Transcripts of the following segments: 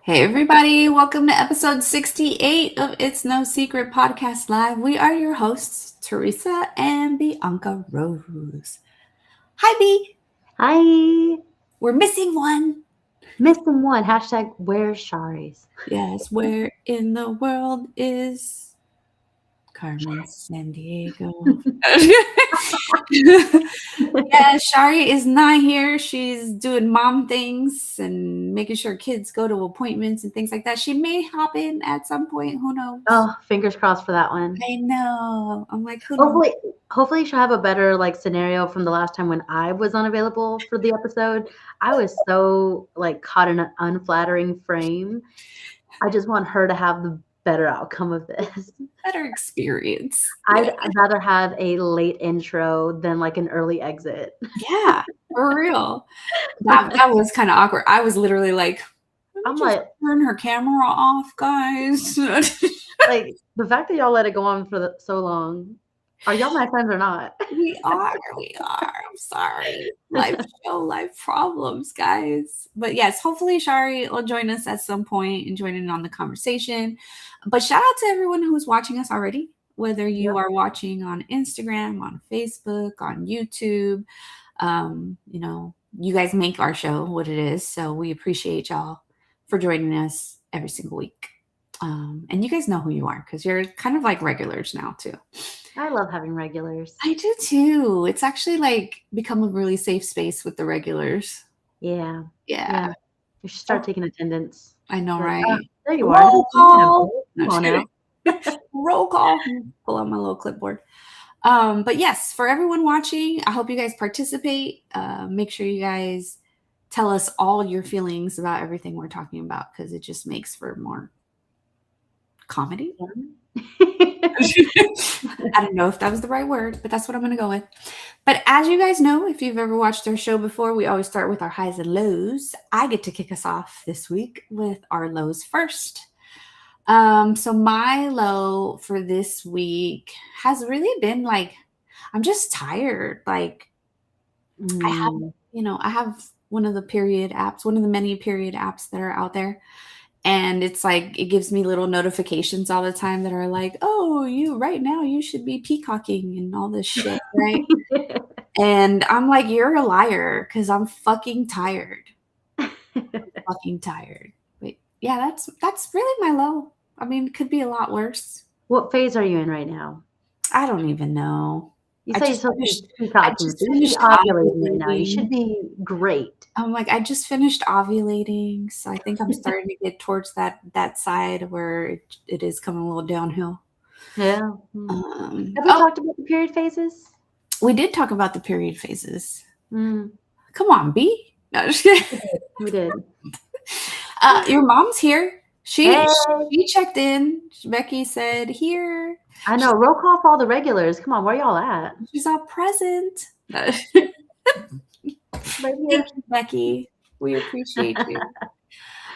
Hey, everybody. Welcome to episode 68 of It's No Secret Podcast Live. We are your hosts, Teresa and Bianca Rose. Hi, B. Hi. We're missing one. Missing one. Hashtag where's Shari's? Yes, where in the world is Carmen Sandiego? Yeah, Shari is not here. She's doing mom things and making sure kids go to appointments and things like that. She may hop in at some point. Who knows? Oh, fingers crossed for that one. I know. I'm like, who knows? Hopefully she'll have a better scenario from the last time when I was unavailable for the episode. I was so caught in an unflattering frame. I just want her to have the better outcome of this. Better experience. I'd rather have a late intro than an early exit. Yeah, for real. That was kind of awkward. I was literally like, I'm like, turn her camera off, guys. the fact that y'all let it go on for so long. Are y'all my friends or not? We are. I'm sorry. Life problems, guys. But yes, hopefully Shari will join us at some point and join in on the conversation. But shout out to everyone who's watching us already, whether you are watching on Instagram, on Facebook, on YouTube. You guys make our show what it is. So we appreciate y'all for joining us every single week. And you guys know who you are because you're kind of like regulars now too. I love having regulars. I do too. It's actually become a really safe space with the regulars. Yeah. Yeah. You should start taking attendance. I know, right? There you are. Roll call. Come on now. Roll call. Pull out my little clipboard. But yes, for everyone watching, I hope you guys participate. Make sure you guys tell us all your feelings about everything we're talking about because it just makes for more comedy. I don't know if that was the right word, but that's what I'm going to go with. But as you guys know, if you've ever watched our show before, we always start with our highs and lows. I get to kick us off this week with our lows first. So my low for this week has really been I'm just tired. I have one of the period apps, one of the many period apps that are out there. And it's it gives me little notifications all the time that are like, oh, right now you should be peacocking and all this shit, right? And I'm like, you're a liar because I'm fucking tired. Fucking tired. But yeah, that's really my low. I mean, it could be a lot worse. What phase are you in right now? I don't even know. You say you're supposed to be peacocking. You should be ovulating right now. You should be great. I'm like, I just finished ovulating, so I think I'm starting to get towards that side where it is coming a little downhill. Yeah. Have we talked about the period phases? We did talk about the period phases. Come on, B. No, just kidding. We did. Your mom's here. She checked in. Becky said, here. I know. Roll call for all the regulars. Come on, where y'all at? She's all present. Thank you, Becky. We appreciate you.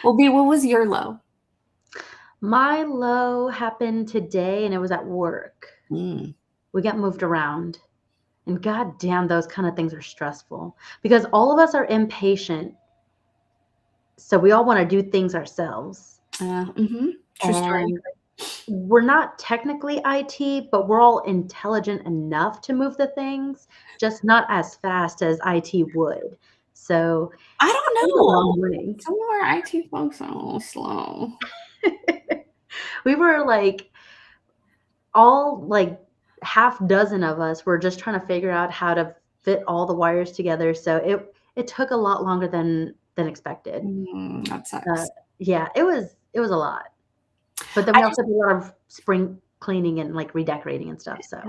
Well, B, what was your low? My low happened today, and it was at work. We got moved around. And goddamn, those kind of things are stressful. Because all of us are impatient. So we all want to do things ourselves. True story. We're not technically IT, but we're all intelligent enough to move the things, just not as fast as IT would. So I don't know. Some of our IT folks are a little slow. We were all half dozen of us were just trying to figure out how to fit all the wires together. So it took a lot longer than expected. That sucks. Yeah, it was a lot. But then we also did a lot of spring cleaning and redecorating and stuff. So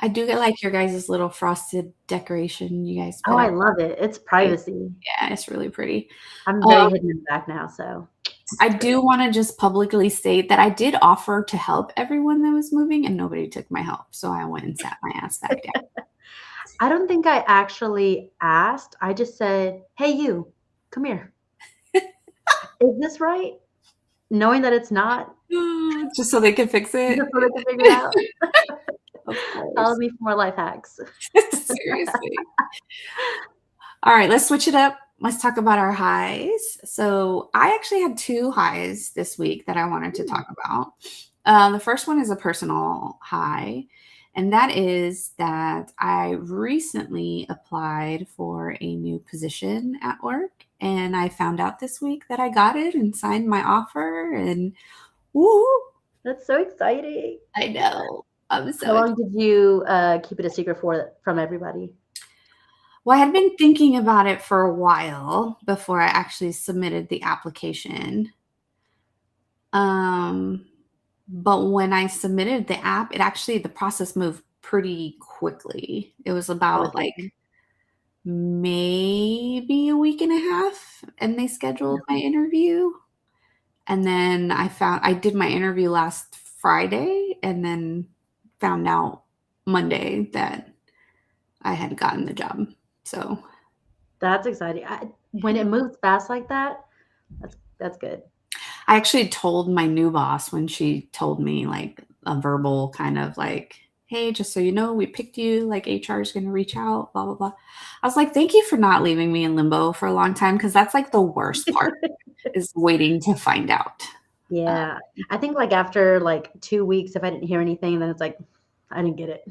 I do get your guys' little frosted decoration. You guys. Oh, I love it. It's privacy. Yeah, it's really pretty. I'm very hidden in the back now, so. I do want to just publicly state that I did offer to help everyone that was moving, and nobody took my help. So I went and sat my ass back down. I don't think I actually asked. I just said, hey, you, come here. Is this right? Knowing that it's not. Just so they can fix it. Just so they can figure it out. Follow me for more life hacks. Seriously. All right, let's switch it up. let's talk about our highs. So I actually had two highs this week that I wanted to Mm, talk about. The first one is a personal high, and that is that I recently applied for a new position at work, and I found out this week that I got it and signed my offer, and woo! that's so exciting. I know. I'm so How excited. long did you keep it a secret from everybody? Well, I had been thinking about it for a while before I actually submitted the application. Um, but when I submitted the app, the process moved pretty quickly. It was That about was like good. maybe a week and a half, and they scheduled my interview. And then I did my interview last Friday and then found out Monday that I had gotten the job. So, That's exciting. When it moves fast like that, that's good. I actually told my new boss when she told me like a verbal kind of like, "Hey, just so you know, we picked you, like HR is gonna reach out, blah, blah, blah." I was like, "Thank you for not leaving me in limbo for a long time because that's like the worst part is waiting to find out." Yeah. I think like after like 2 weeks, if I didn't hear anything, then it's like, I didn't get it.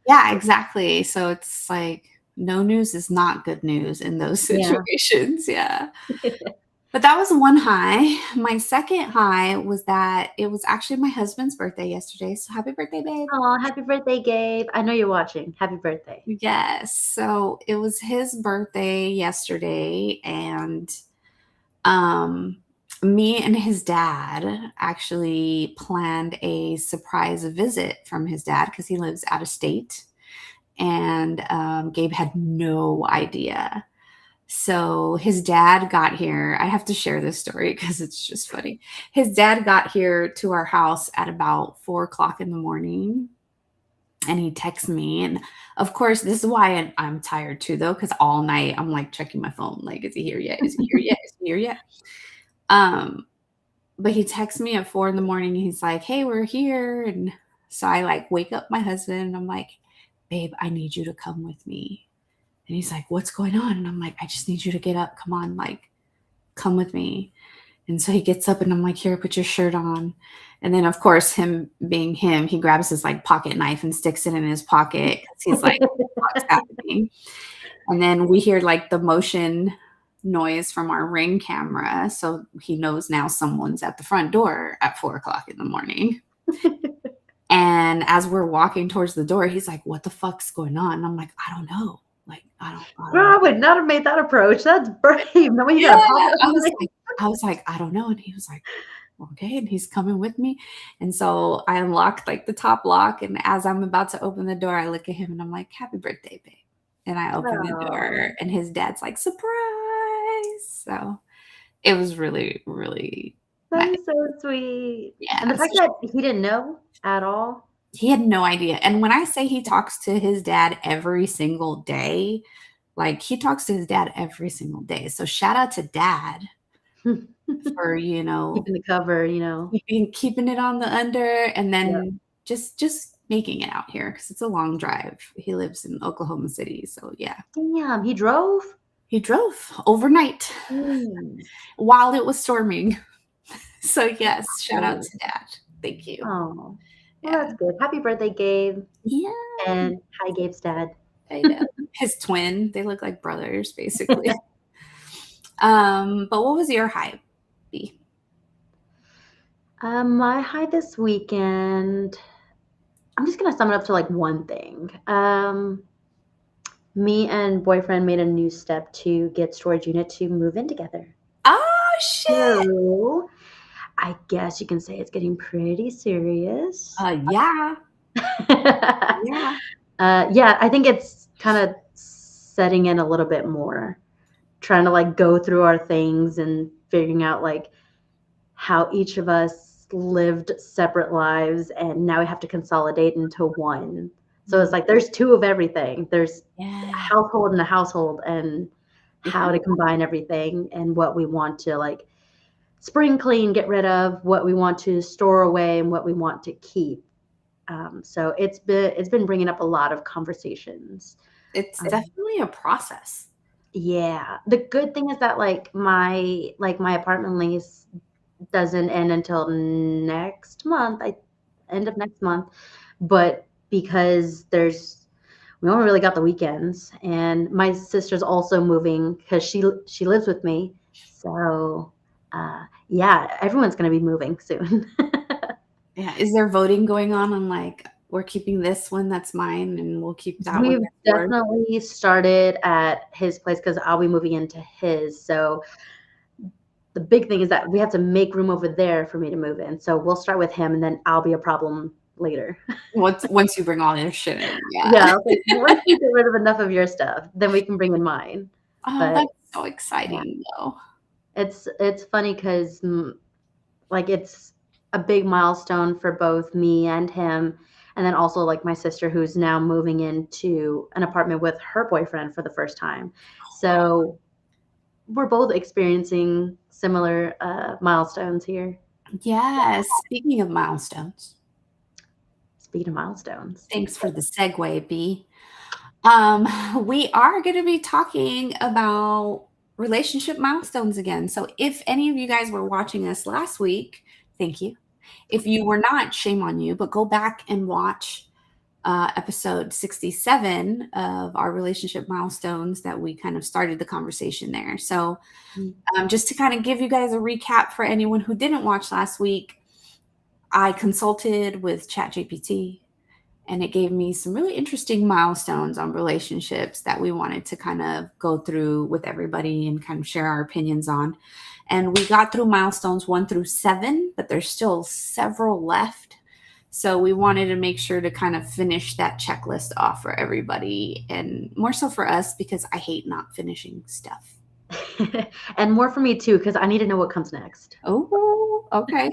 Yeah, exactly. So it's like no news is not good news in those Yeah. situations. Yeah. But that was one high. My second high was that it was actually my husband's birthday yesterday. So happy birthday, babe. Oh, happy birthday, Gabe. I know you're watching. Happy birthday. Yes. So it was his birthday yesterday, and um me and his dad actually planned a surprise visit from his dad because he lives out of state. And Gabe had no idea. So his dad got here. I have to share this story because it's just funny. His dad got here to our house at about 4 o'clock in the morning, and he texts me. And of course, this is why I'm tired too, though, because all night I'm like checking my phone, like, is he here yet? Is he here yet? Is he here yet? Um, but he texts me at 4 in the morning. And he's like, "Hey, we're here." And so I like wake up my husband and I'm like, "Babe, I need you to come with me." And he's like, "What's going on?" And I'm like, "I just need you to get up. Come on, like, come with me." And so he gets up and I'm like, "Here, put your shirt on." And then, of course, him being him, he grabs his like pocket knife and sticks it in his pocket because he's like, "What's happening?" And then we hear like the motion noise from our ring camera. So he knows now someone's at the front door at 4 o'clock in the morning. And as we're walking towards the door, he's like, "What the fuck's going on?" And I'm like, "I don't know. Like, I Girl, don't." I would not have made that approach. That's brave. No way you Yeah. got a pocket I was knife. like I was like, "I don't know." And he was like, "Okay." And he's coming with me. And so I unlocked like the top lock. And as I'm about to open the door, I look at him and I'm like, "Happy birthday, babe." And I open the Oh, door and his dad's like, "Surprise." So it was really, really that nice. is so sweet. And the Yeah. fact So that he didn't know at all. he had no idea. And when I say he talks to his dad every single day, like he talks to his dad every single day. So shout out to dad for, Keeping the cover, you know. keeping it on the under, and Yep. then just making it out here because it's a long drive. He lives in Oklahoma City, so yeah. Damn, he drove? He drove overnight Mm. while it was storming. So yes, shout out Sweet. to dad. Thank you. Oh, well, Yeah. that's good. Happy birthday, Gabe. Yeah, And hi, Gabe's dad. I know. His twin, they look like brothers, basically. But what was your high be? My high this weekend, I'm just gonna sum it up to like one thing. Me and boyfriend made a new step to get storage unit to move in together. Oh shit. So I guess you can say it's getting pretty serious. Yeah. Yeah. Yeah, I think it's kind of setting in a little bit more, trying to like go through our things and figuring out like how each of us lived separate lives and now we have to consolidate into one. So it's like there's two of everything. There's a Yeah. household and a household and Yeah. how to combine everything and what we want to like spring clean, get rid of, what we want to store away and what we want to keep. So it's been bringing up a lot of conversations. It's Um, definitely a process. Yeah. The good thing is that, my apartment lease doesn't end until next month, end of next month, but because we only really got the weekends, and my sister's also moving because she lives with me. So, yeah, everyone's gonna be moving soon. Yeah. Is there voting going on like we're keeping this one that's mine and we'll keep that one We've that's yours? definitely started at his place because 'cause I'll be moving into his, so the big thing is that we have to make room over there for me to move in, so we'll start with him, and then I'll be a problem later. Once you bring all your shit in, yeah. Yeah, I was like, "Once you get rid of enough of your stuff, then we can bring in mine." Oh, But, that's so yeah, exciting though. it's funny 'cause, it's a big milestone for both me and him, and then also, my sister who's now moving into an apartment with her boyfriend for the first time. So, we're both experiencing similar, milestones here. Yes. Speaking of milestones, Speaking of milestones. thanks for the segue, B. We are going to be talking about relationship milestones again. So if any of you guys were watching us last week, thank you. If you were not, shame on you, but go back and watch episode 67 of our relationship milestones that we kind of started the conversation there. So Mm. just to kind of give you guys a recap for anyone who didn't watch last week, I consulted with ChatGPT and it gave me some really interesting milestones on relationships that we wanted to kind of go through with everybody and kind of share our opinions on. And we got through milestones 1 through 7, but there's still several left. So we wanted to make sure to kind of finish that checklist off for everybody and more so for us because I hate not finishing stuff. And more for me too, because I need to know what comes next. Oh, okay.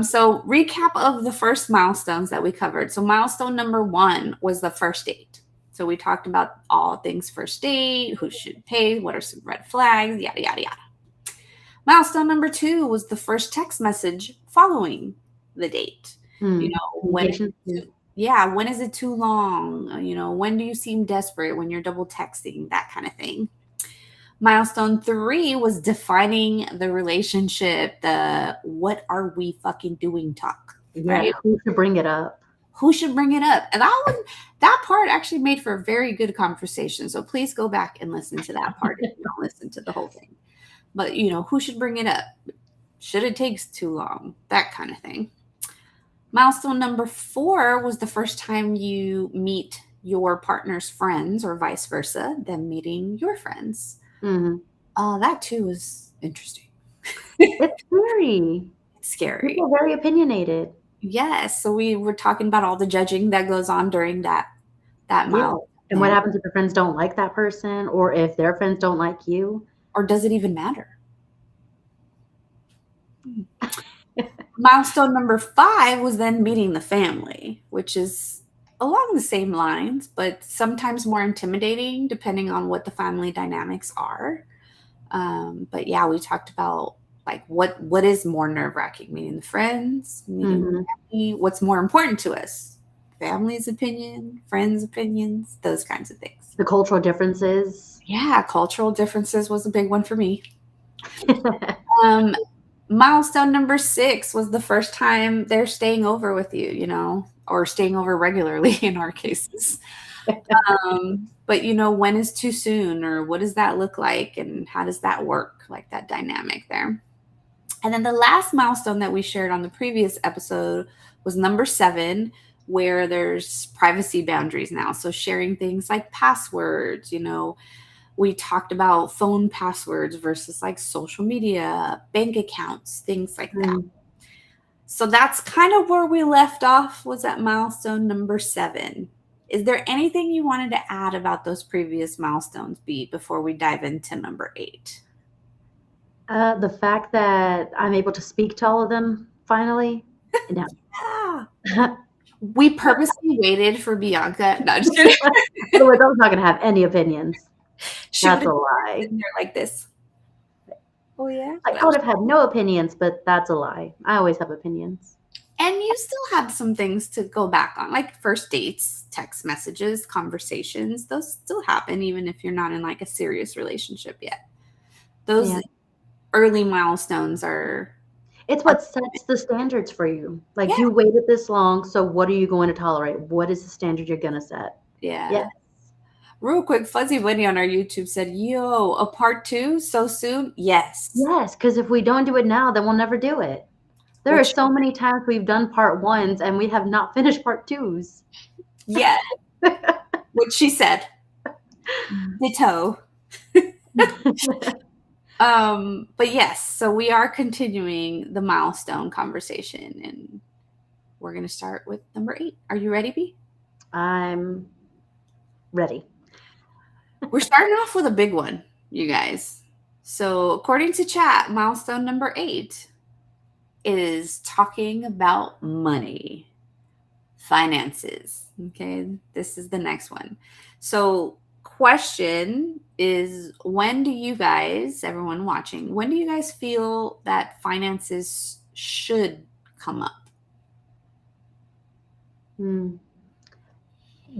So recap of the first milestones that we covered. So milestone number 1 was the first date. So we talked about all things first date, who should pay, what are some red flags, yada, yada, yada. Milestone number 2 was the first text message following the date. You know, when is Communication. it too, yeah, when is it too long? When do you seem desperate when you're double texting, that kind of thing. Milestone 3 was defining the relationship, the what are we fucking doing talk, Yeah, right? who should bring it up? Who should bring it up? And that part actually made for a very good conversation. So please go back and listen to that part if you don't listen to the whole thing. But who should bring it up? Should it takes too long? That kind of thing. Milestone number 4 was the first time you meet your partner's friends or vice versa, them meeting your friends. Mhm. That too was interesting. It's scary. It's scary. People are very opinionated. Yes. So we were talking about all the judging that goes on during that Yeah, mile and what there. happens if your friends don't like that person or if their friends don't like you? Or does it even matter? Milestone number 5 was then meeting the family, which is along the same lines, but sometimes more intimidating depending on what the family dynamics are. But yeah, we talked about like what is more nerve wracking, meeting the friends, meeting the Mhm. family, what's more important to us, family's opinion, friends' opinions, those kinds of things. The cultural differences. Yeah, cultural differences was a big one for me. Um, Milestone number 6 was the first time they're staying over with you, or staying over regularly in our cases. But when is too soon or what does that look like and how does that work, like that dynamic there. And then the last milestone that we shared on the previous episode was number 7, where there's privacy boundaries now. So sharing things like passwords, we talked about phone passwords versus like social media, bank accounts, things like that. Mm. So that's kind of where we left off, was at milestone number 7. Is there anything you wanted to add about those previous milestones, B, before we dive into number 8? The fact that I'm able to speak to all of them finally. No. Yeah. We purposely waited for Bianca. No, just kidding. Otherwise, I was not gonna have any opinions. She would That's have a been lie. sitting there like this. Oh, yeah? I would have had no opinions, but that's a lie. I always have opinions. And you still have some things to go back on, like first dates, text messages, conversations. Those still happen even if you're not in like a serious relationship yet. Those Yeah. early milestones It's are what sets the standards for you. Like, yeah, you waited this long, so what are you going to tolerate? What is the standard you're gonna set? yeah. Yes. Real quick, Fuzzy Winnie on our YouTube said, "Yo, a part two so soon?" Yes. Yes, because if we don't do it now, then we'll never do it. There are Which so many times we've done part ones and we have not finished part twos. yeah, what she said. Ditto. But yes, so we are continuing the milestone conversation and we're gonna start with number 8. Are you ready, B? I'm ready. We're starting off with a big one, you guys. So according to chat, milestone number 8 is talking about money. Finances. Okay, this is the next one. So, question is when do you guys, everyone watching, when do you guys feel that finances should come up? Hmm.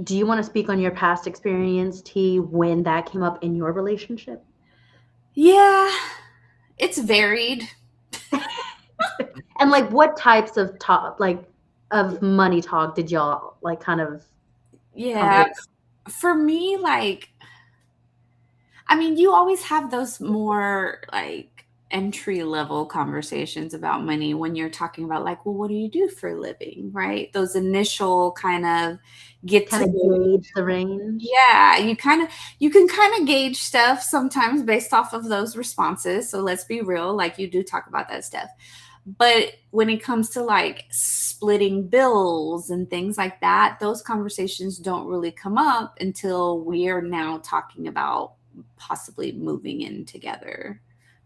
Do you want to speak on your past experience, T, when that came up in your relationship? Yeah, it's varied. And like what types of talk, like of money talk did y'all like kind of Yeah, converse? for me, like, I mean, you always have those more like entry level conversations about money when you're talking about like, well, what do you do for a living, right? Those initial kind of get Kind to of know. gauge the range? Yeah, you can kind of gauge stuff sometimes based off of those responses. So let's be real, like you do talk about that stuff. But when it comes to like splitting bills and things like that, those conversations don't really come up until we are now talking about possibly moving in together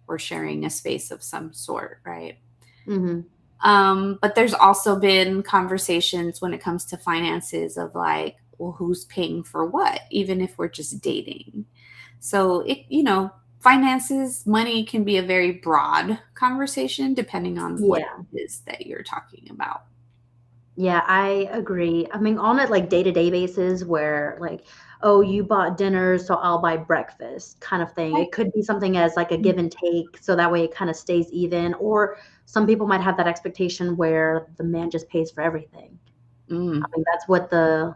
or sharing a space of some sort, right? Mm-hmm. But there's also been conversations when it comes to finances of like, well, who's paying for what, even if we're just dating. So finances, money can be a very broad conversation depending on what Yeah. it is that you're talking about. Yeah, I agree. I mean, on a like day-to-day basis where like, oh, you bought dinner, so I'll buy breakfast kind of thing. Right. It could be something as like a give and take, so that way it kind of stays even. Or some people might have that expectation where the man just pays for everything. I Mm, mean, that's what the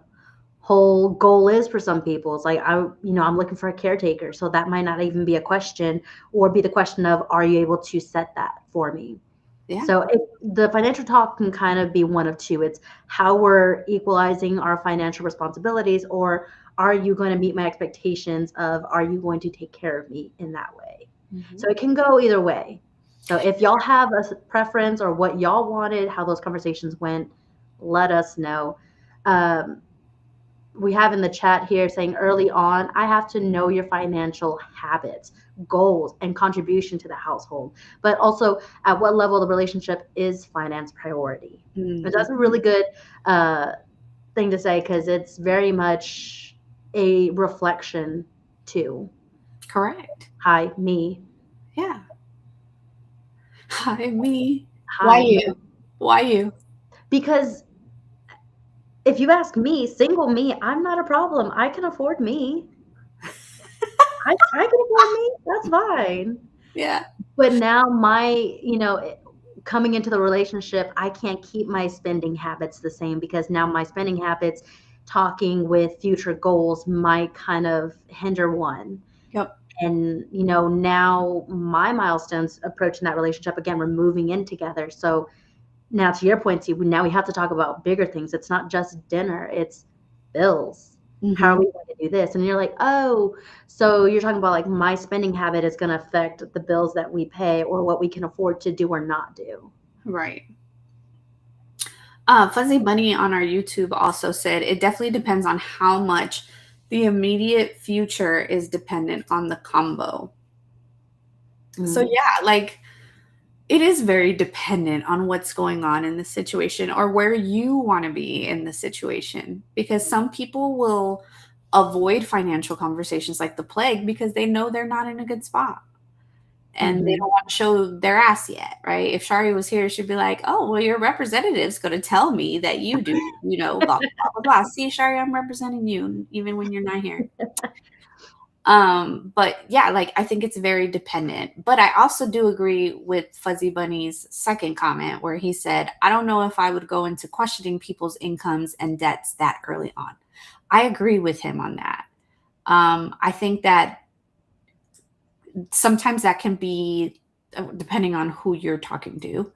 whole goal is for some people. It's like I'm looking for a caretaker, so that might not even be a question, or be the question of, are you able to set that for me? yeah. So the financial talk can kind of be one of two. It's how we're equalizing our financial responsibilities, or are you going to meet my expectations of, are you going to take care of me in that way? Mhm. So it can go either way. So if y'all have a preference or what y'all wanted, how those conversations went, let us know. Um, we have in the chat here saying early on, I have to know your financial habits, goals, and contribution to the household. But also, at what level of the relationship is finance priority? That's Mhm. a really good uh, thing to say because it's very much a reflection to, Correct. hi, me, Yeah. Hi, me. Why hi, me. you? Why you? Because if you ask me, single me, I'm not a problem. I can afford me. I can afford me. That's fine. Yeah. But now coming into the relationship, I can't keep my spending habits the same because now my spending habits, talking with future goals, might kind of hinder one. Yep. And, now my milestones approaching that relationship, again, we're moving in together. So now to your point, T, now we have to talk about bigger things. It's not just dinner, it's bills. How are Mhm. we going to do this? And you're like, oh, so you're talking about like my spending habit is going to affect the bills that we pay or what we can afford to do or not do. Right. Fuzzy Bunny on our YouTube also said it definitely depends on how much the immediate future is dependent on the combo. So Mm, yeah, like it is very dependent on what's going on in the situation or where you want to be in the situation because some people will avoid financial conversations like the plague because they know they're not in a good spot. and they Mhm. don't want to show their ass yet, right? If Shari was here, she'd be like, "Oh, well, your representative's going to tell me that you do, blah blah blah blah. See, Shari, I'm representing you even when you're not here." But yeah, like I think it's very dependent. But I also do agree with Fuzzy Bunny's second comment where he said, "I don't know if I would go into questioning people's incomes and debts that early on." I agree with him on that. I think that sometimes that can be, depending on who you're talking to,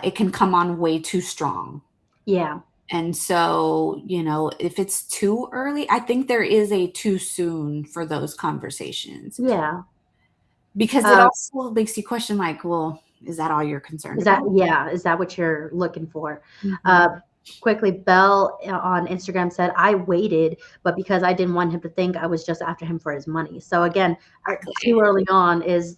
it can come on way too strong. Yeah. And so, if it's too early, I think there is a too soon for those conversations Yeah. because it Uh, also makes you question, like, well, is that all you're concerned is that about? yeah, is that what you're looking for? Mhm. Uh, quickly, Belle on Instagram said, "I waited, but because I didn't want him to think I was just after him for his money." So again, too Exactly. early on is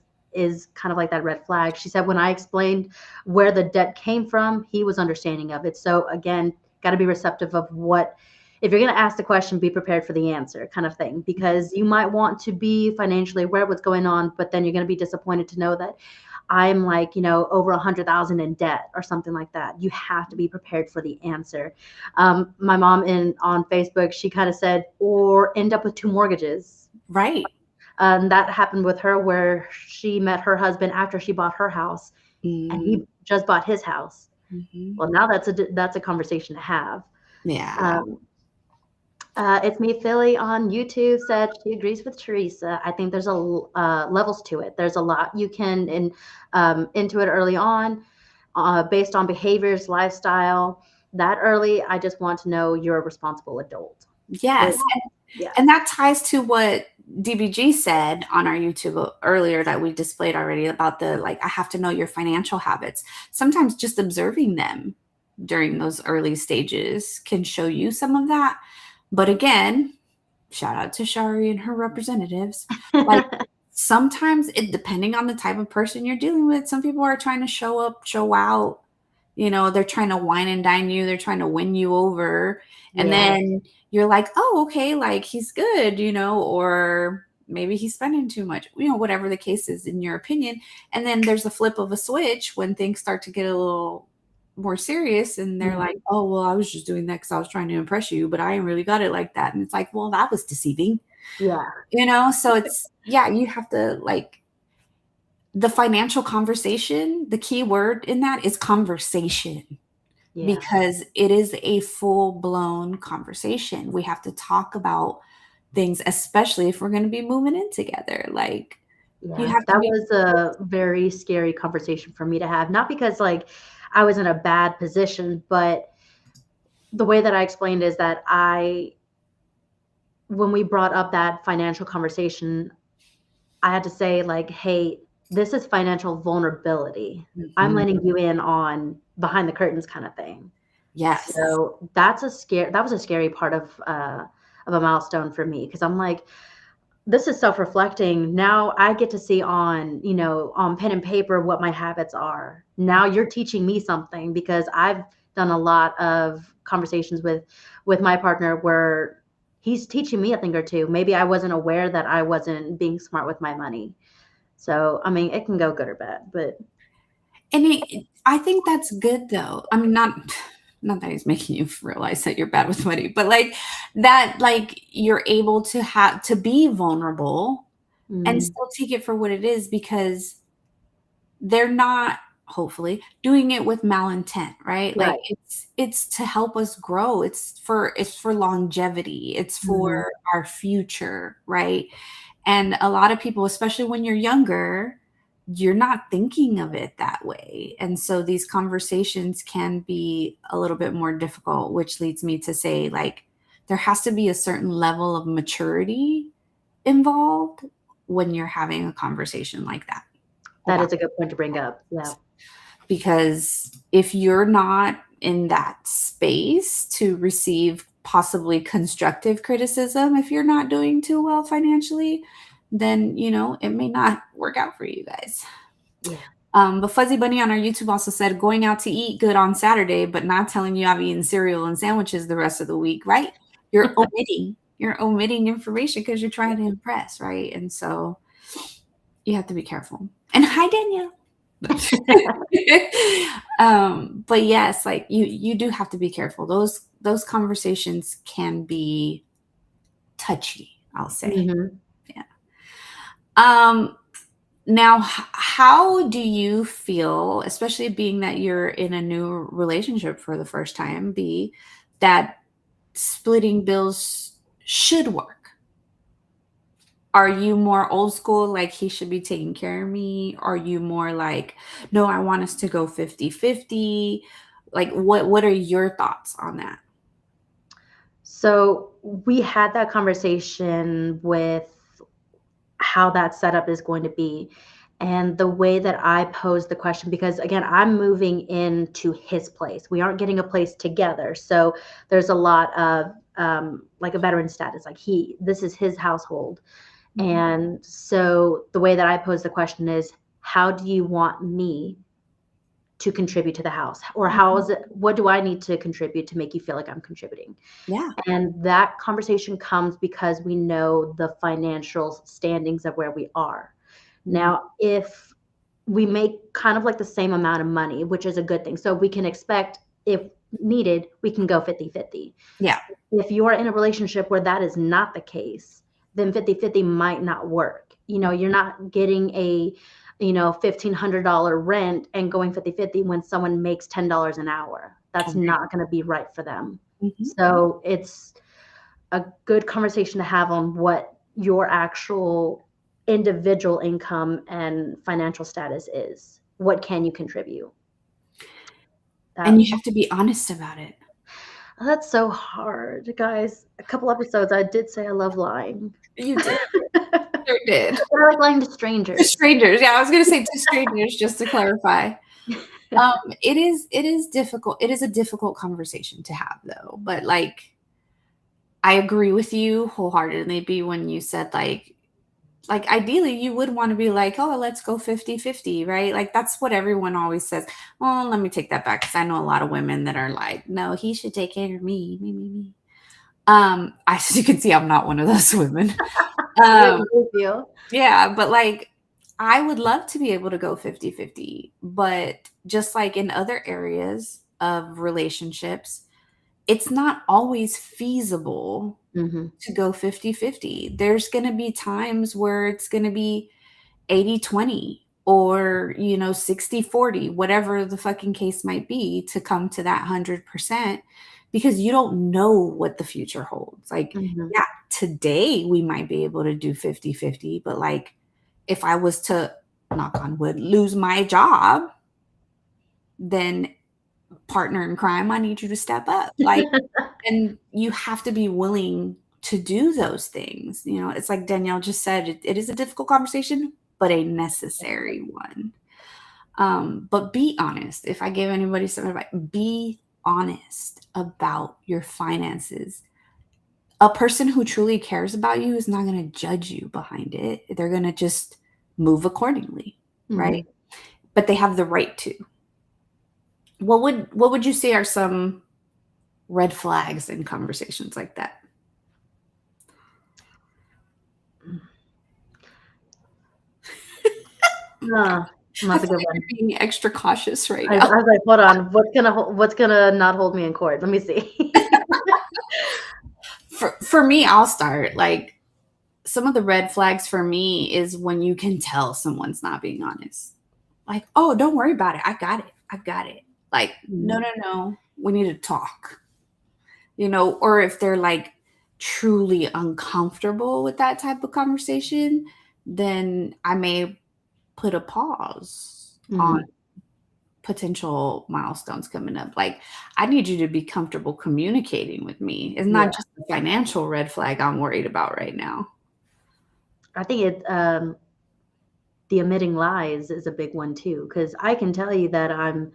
kind of like that red flag. She said, "When I explained where the debt came from, he was understanding of it." So again, got to be receptive of what if you're going to ask the question, be prepared for the answer kind of thing, because you might want to be financially aware of what's going on, but then you're going to be disappointed to know that I'm like, over 100,000 in debt or something like that. You have to be prepared for the answer. My mom on Facebook, she kind of said, or end up with two mortgages. Right. That happened with her where she met her husband after she bought her house and Mm-hmm. he just bought his house. Well, now that's a conversation to have. Yeah. Um, it's me, Philly, on YouTube said she agrees with Teresa. I think there's levels to it. There's a lot you can into it early on, based on behaviors, lifestyle. That early, I just want to know you're a responsible adult. But Yes. yeah, And that ties to what DBG said on our YouTube earlier that we displayed already about the, like, I have to know your financial habits. Sometimes just observing them during those early stages can show you some of that. But again, shout out to Shari and her representatives. Like, sometimes depending on the type of person you're dealing with, some people are trying to show up, show out, they're trying to wine and dine you, they're trying to win you over. And yeah, then you're like, oh, okay, like he's good, or maybe he's spending too much, whatever the case is in your opinion. And then there's a flip of a switch when things start to get a little more serious and they're like, mhm, oh, well, I was just doing that because I was trying to impress you, but I ain't really got it like that. And it's like, well, that was deceiving, yeah, so it's, yeah, you have to, like, the financial conversation, the key word in that is conversation, yeah, because it is a full-blown conversation. We have to talk about things, especially if we're going to be moving in together. Like, you yeah. have to That be. was a very scary conversation for me to have. Not because like I was in a bad position, but the way that I explained is that when we brought up that financial conversation, I had to say like, "Hey, this is financial vulnerability. I'm Mhm. letting you in on behind the curtains kind of thing." Yes. So that was a scary part of a milestone for me because I'm like, this is self-reflecting. Now I get to see on pen and paper what my habits are. Now you're teaching me something because I've done a lot of conversations with my partner where he's teaching me a thing or two. Maybe I wasn't aware that I wasn't being smart with my money. So, I mean, it can go good or bad, but And I think that's good though. I mean, not that he's making you realize that you're bad with money, but like that, like you're able to have to be vulnerable and mm, still take it for what it is, because they're not, hopefully, doing it with malintent, right? Like, right. it's to help us grow. It's for longevity. It's for Mhm. our future, right? And a lot of people, especially when you're younger, you're not thinking of it that way. And so these conversations can be a little bit more difficult, which leads me to say, like, there has to be a certain level of maturity involved when you're having a conversation like that That about is a good point to bring up. Yeah. it. Because if you're not in that space to receive possibly constructive criticism, if you're not doing too well financially, then it may not work out for you guys. Yeah. But Fuzzy Bunny on our YouTube also said, going out to eat good on Saturday, but not telling you I've eaten cereal and sandwiches the rest of the week, right? You're omitting information because you're trying to impress, right? And so you have to be careful. And hi, Danielle. But yes, like you do have to be careful. Those conversations can be touchy, I'll say. Mhm. Yeah. Um, Now, how do you feel, especially being that you're in a new relationship for the first time, B, that splitting bills should work? Are you more old school, like he should be taking care of me? Are you more like, no, I want us to go 50-50? Like what are your thoughts on that? So we had that conversation with how that setup is going to be. And the way that I pose the question, because again, I'm moving into his place. We aren't getting a place together. So there's a lot of like a veteran status, like this is his household. Mhm. And so the way that I pose the question is, how do you want me to contribute to the house? Or how Mhm. is it, what do I need to contribute to make you feel like I'm contributing? Yeah. And that conversation comes because we know the financial standings of where we are. Mhm. Now, if we make kind of like the same amount of money, which is a good thing. So we can expect, if needed, we can go 50-50. Yeah. If you are in a relationship where that is not the case, then 50-50 might not work. You're not getting a, $1,500 rent and going 50-50 when someone makes $10 an hour. That's Agree. not going to be right for them. Mhm. So it's a good conversation to have on what your actual individual income and financial status is. What can you contribute? And That you have to be honest about it. that's so hard, guys. A couple episodes I did say I love lying. You did. I Sure did. like lying to To strangers. strangers. Yeah, I was gonna say to strangers, just to clarify. It is difficult. It is a difficult conversation to have though. But like I agree with you wholeheartedly, B, when you said like ideally you would want to be like, oh, let's go 50-50, right? Like that's what everyone always says. Oh, let me take that back because I know a lot of women that are like, no, he should take care of me. As you can see, I'm not one of those women. I Um, agree with you. Yeah, but like I would love to be able to go 50-50, but just like in other areas of relationships, it's not always feasible Mhm. to go 50-50. There's going to be times where it's going to be 80-20 or, 60-40, whatever the fucking case might be to come to that 100% because you don't know what the future holds. Like, Mhm. yeah, today we might be able to do 50-50, but like if I was to, knock on wood, lose my job, then partner in crime, I need you to step up. Like, and you have to be willing to do those things. It's like Danielle just said, it is a difficult conversation, but a necessary one. But be honest. If I give anybody some advice, be honest about your finances. A person who truly cares about you is not going to judge you behind it. They're going to just move accordingly, right? Mhm. But they have the right to. What would you say are some red flags in conversations like that? Ah, I that's a feel good like one. you're being extra cautious right I was now. like, "Hold on, what's gonna not hold me in court? Let me see." For me, I'll start. Like some of the red flags for me is when you can tell someone's not being honest. Like, oh, don't worry about it. I got it. I got it. Like, no, Mhm. no, no. We need to talk. Or if they're like truly uncomfortable with that type of conversation, then I may put a pause on Mhm. potential milestones coming up. Like, I need you to be comfortable communicating with me. It's not Yeah. just the financial red flag I'm worried about right now. I think the omitting lies is a big one too, because I can tell you that I'm,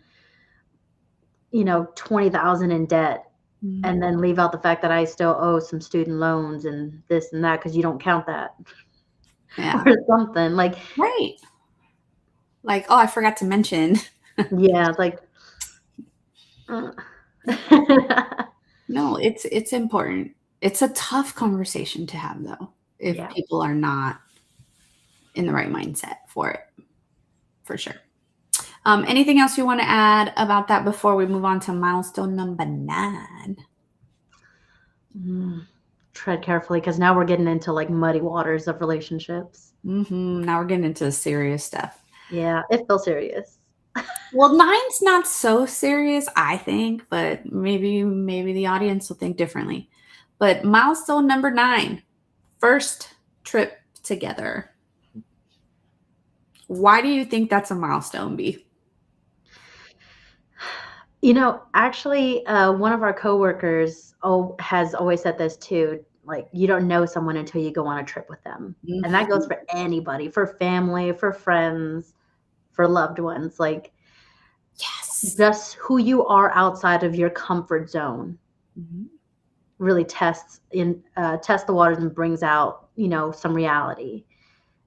20,000 in debt Mhm. and then leave out the fact that I still owe some student loans and this and that because you don't count that or Yeah. something. Like, Right. Like, oh, I forgot to mention. yeah, like, uh, No, it's important. It's a tough conversation to have though, if yeah. people are not in the right mindset for it. for sure. Anything else you want to add about that before we move on to milestone number 9? Tread carefully because now we're getting into like muddy waters of relationships. Now we're getting into the serious stuff. Yeah, it feels serious. Well, 9's not so serious, I think, but maybe the audience will think differently. But milestone number 9, first trip together. Why do you think that's a milestone, B? Actually, one of our coworkers has always said this too. Like, you don't know someone until you go on a trip with them. And that goes for anybody, for family, for friends, for loved ones. Like, Yes. just who you are outside of your comfort zone really tests the waters and brings out, some reality.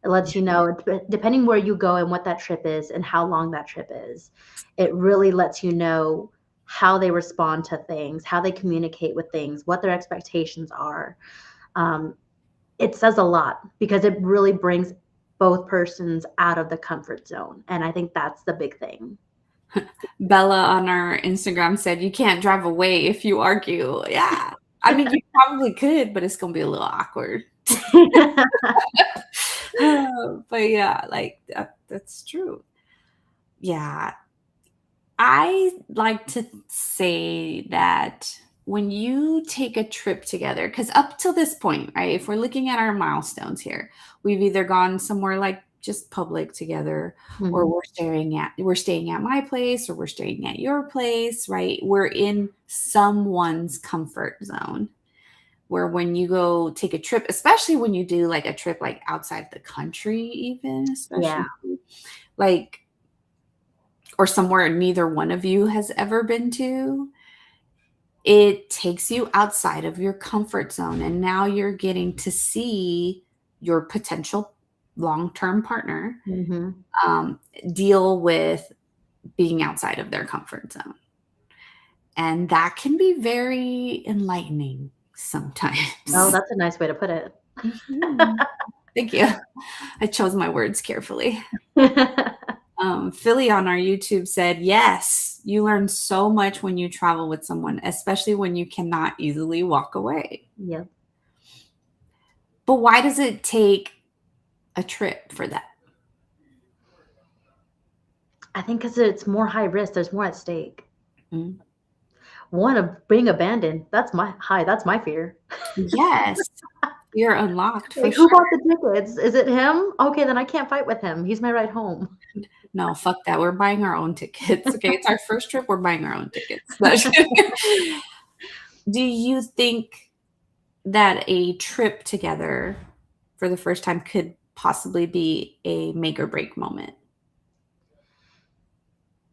It lets you know, depending where you go and what that trip is and how long that trip is, it really lets you know how they respond to things, how they communicate with things, what their expectations are. It says a lot because it really brings both persons out of the comfort zone. And I think that's the big thing. Bella on our Instagram said you can't drive away if you argue. Yeah. I mean, you probably could, but it's going to be a little awkward. But yeah, like that's true. Yeah. I like to say that when you take a trip together, because up till this point, right, if we're looking at our milestones here, we've either gone somewhere like just public together, or we're staying at my place, or we're staying at your place, right? We're in someone's comfort zone. Where when you go take a trip, especially when you do like a trip like outside the country, even Yeah. especially like or somewhere neither one of you has ever been to, it takes you outside of your comfort zone. And now you're getting to see your potential long term partner deal with being outside of their comfort zone. And that can be very enlightening sometimes. Oh, that's a nice way to put it. Thank you. I chose my words carefully. Philly on our YouTube said, yes, you learn so much when you travel with someone, especially when you cannot easily walk away. Yep. But why does it take a trip for that? I think because it's more high risk. There's more at stake. Mm. One of being abandoned. That's my fear. Yes. You're unlocked for Like, sure. who bought the tickets? Is it him? Okay, then I can't fight with him. He's my ride home. No, fuck that. We're buying our own tickets. Okay, it's our first trip. We're buying our own tickets. Do you think that a trip together for the first time could possibly be a make or break moment?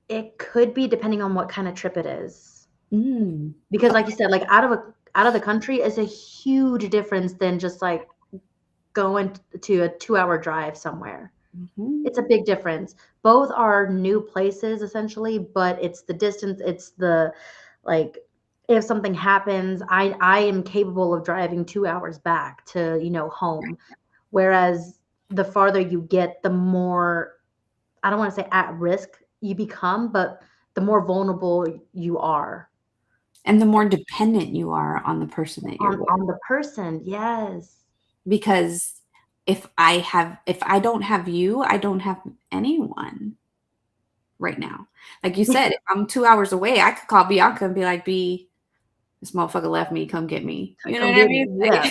It could be depending on what kind of trip it is. Because like you Okay. said, like out of the country is a huge difference than just like going to a 2-hour drive somewhere. It's a big difference. Both are new places essentially, but it's the distance, it's the like if something happens, I am capable of driving 2 hours back to, home. Whereas the farther you get, the more, I don't want to say at risk you become, but the more vulnerable you are And the more dependent you are on the person that you're with. on the person. Yes. Because if I don't have you, I don't have anyone right now. Like you said, if I'm 2 hours away, I could call Bianca and be like, "B, this motherfucker left me, come get me." You know Come what I get mean? me. Yeah.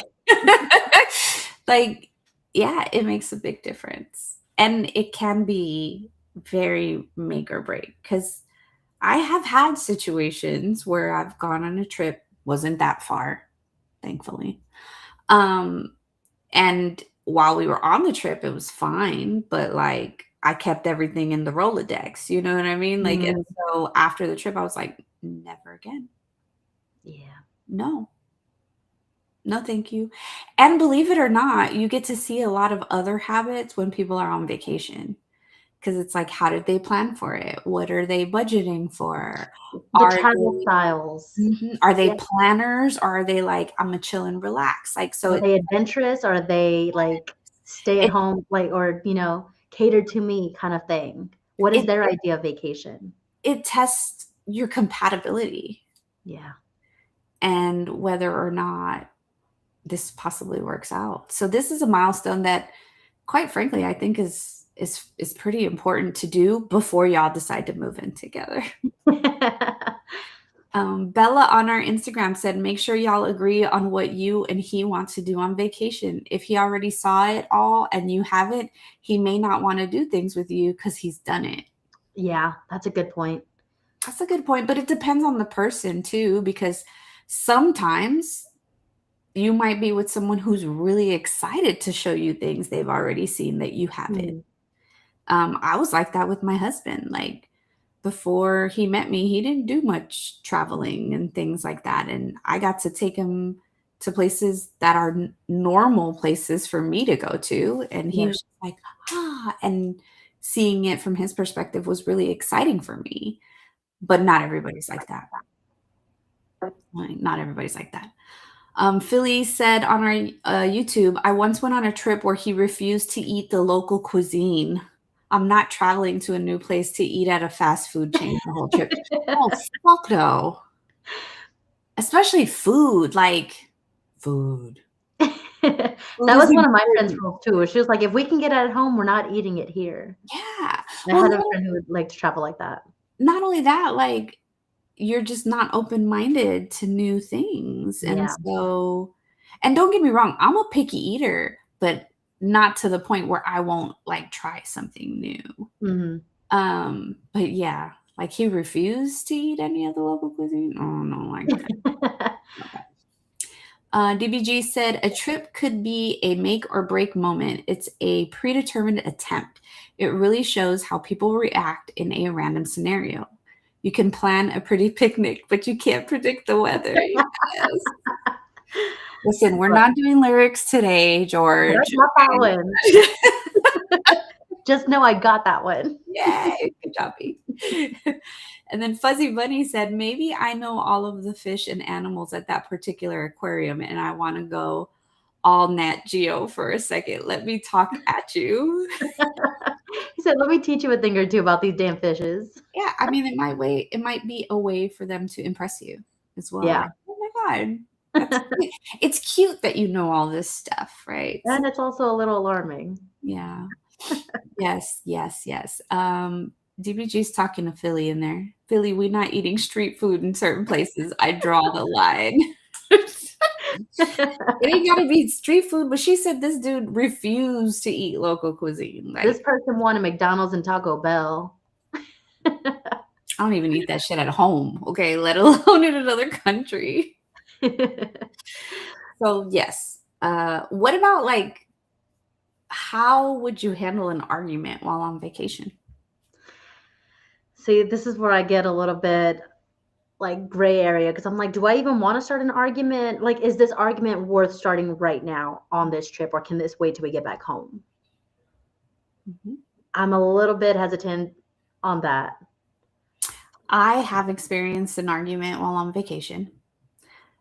Like, yeah, it makes a big difference. And it can be very make or break because I have had situations where I've gone on a trip, wasn't that far, thankfully. Um, and while we were on the trip, it was fine, but like I kept everything in the Rolodex, you know what I mean? Like, and so after the trip, I was like, never again. Yeah. No, no, thank you. And believe it or not, you get to see a lot of other habits when people are on vacation. Because it's like, how did they plan for it? What are they budgeting for? The Are travel they styles. Are they Yeah. planners or are they like, I'm gonna chill and relax? Like, so Are they adventurous? Are they like stay at it home, like, or, cater to me kind of thing? What is It their idea of vacation? it tests your compatibility Yeah. and whether or not this possibly works out. So this is a milestone that, quite frankly, I think is pretty important to do before y'all decide to move in together. Bella on our Instagram said, make sure y'all agree on what you and he want to do on vacation. If he already saw it all and you haven't, he may not want to do things with you because he's done it. Yeah, that's a good point. That's a good point, but it depends on the person too, because sometimes you might be with someone who's really excited to show you things they've already seen that you haven't. Mm. I was like that with my husband. Like before he met me, he didn't do much traveling and things like that. And I got to take him to places that are normal places for me to go to. And he Yeah. was just like, and seeing it from his perspective was really exciting for me. But not everybody's like that. Like, not everybody's like that. Philly said on our YouTube, I once went on a trip where he refused to eat the local cuisine. I'm not traveling to a new place to eat at a fast food chain the whole trip. Oh, fuck no. Especially food, like food. Food That is was one of my friend's important. rules too. She was like, if we can get it at home, we're not eating it here. Yeah. I Well, had a friend who would like to travel like that. not only that, like you're just not open-minded to new things. And Yeah. so, and don't get me wrong, I'm a picky eater, but not to the point where I won't like try something new. Mhm. But yeah, like he refused to eat any of the local cuisine. Oh no, like that. Okay. DBG said a trip could be a make or break moment. It's a predetermined attempt. It really shows how people react in a random scenario. You can plan a pretty picnic, but you can't predict the weather. Yes. Listen, we're not doing lyrics today, But I George. got that Okay? one. Just know I got that one. Yay, good job, B. And then Fuzzy Bunny said, maybe I know all of the fish and animals at that particular aquarium and I want to go all Nat Geo for a second. Let me talk at you. He said, let me teach you a thing or two about these damn fishes. Yeah, I mean, it might be a way for them to impress you as well. Yeah. Like, oh my God, that's cute. It's cute that you know all this stuff, right? So, And it's also a little alarming. yeah. Yes, yes, yes. DBG's talking to Philly in there. Philly, we're not eating street food in certain places. I draw the line. It ain't gotta be street food, but she said this dude refused to eat local cuisine. This Like, person wanted McDonald's and Taco Bell. I don't even eat that shit at home, okay, let alone in another country. So yes. What about like how would you handle an argument while on vacation? See, this is where I get a little bit like gray area because I'm like, do I even want to start an argument? Like, is this argument worth starting right now on this trip, or can this wait till we get back home? Mhm. I'm a little bit hesitant on that. I have experienced an argument while on vacation.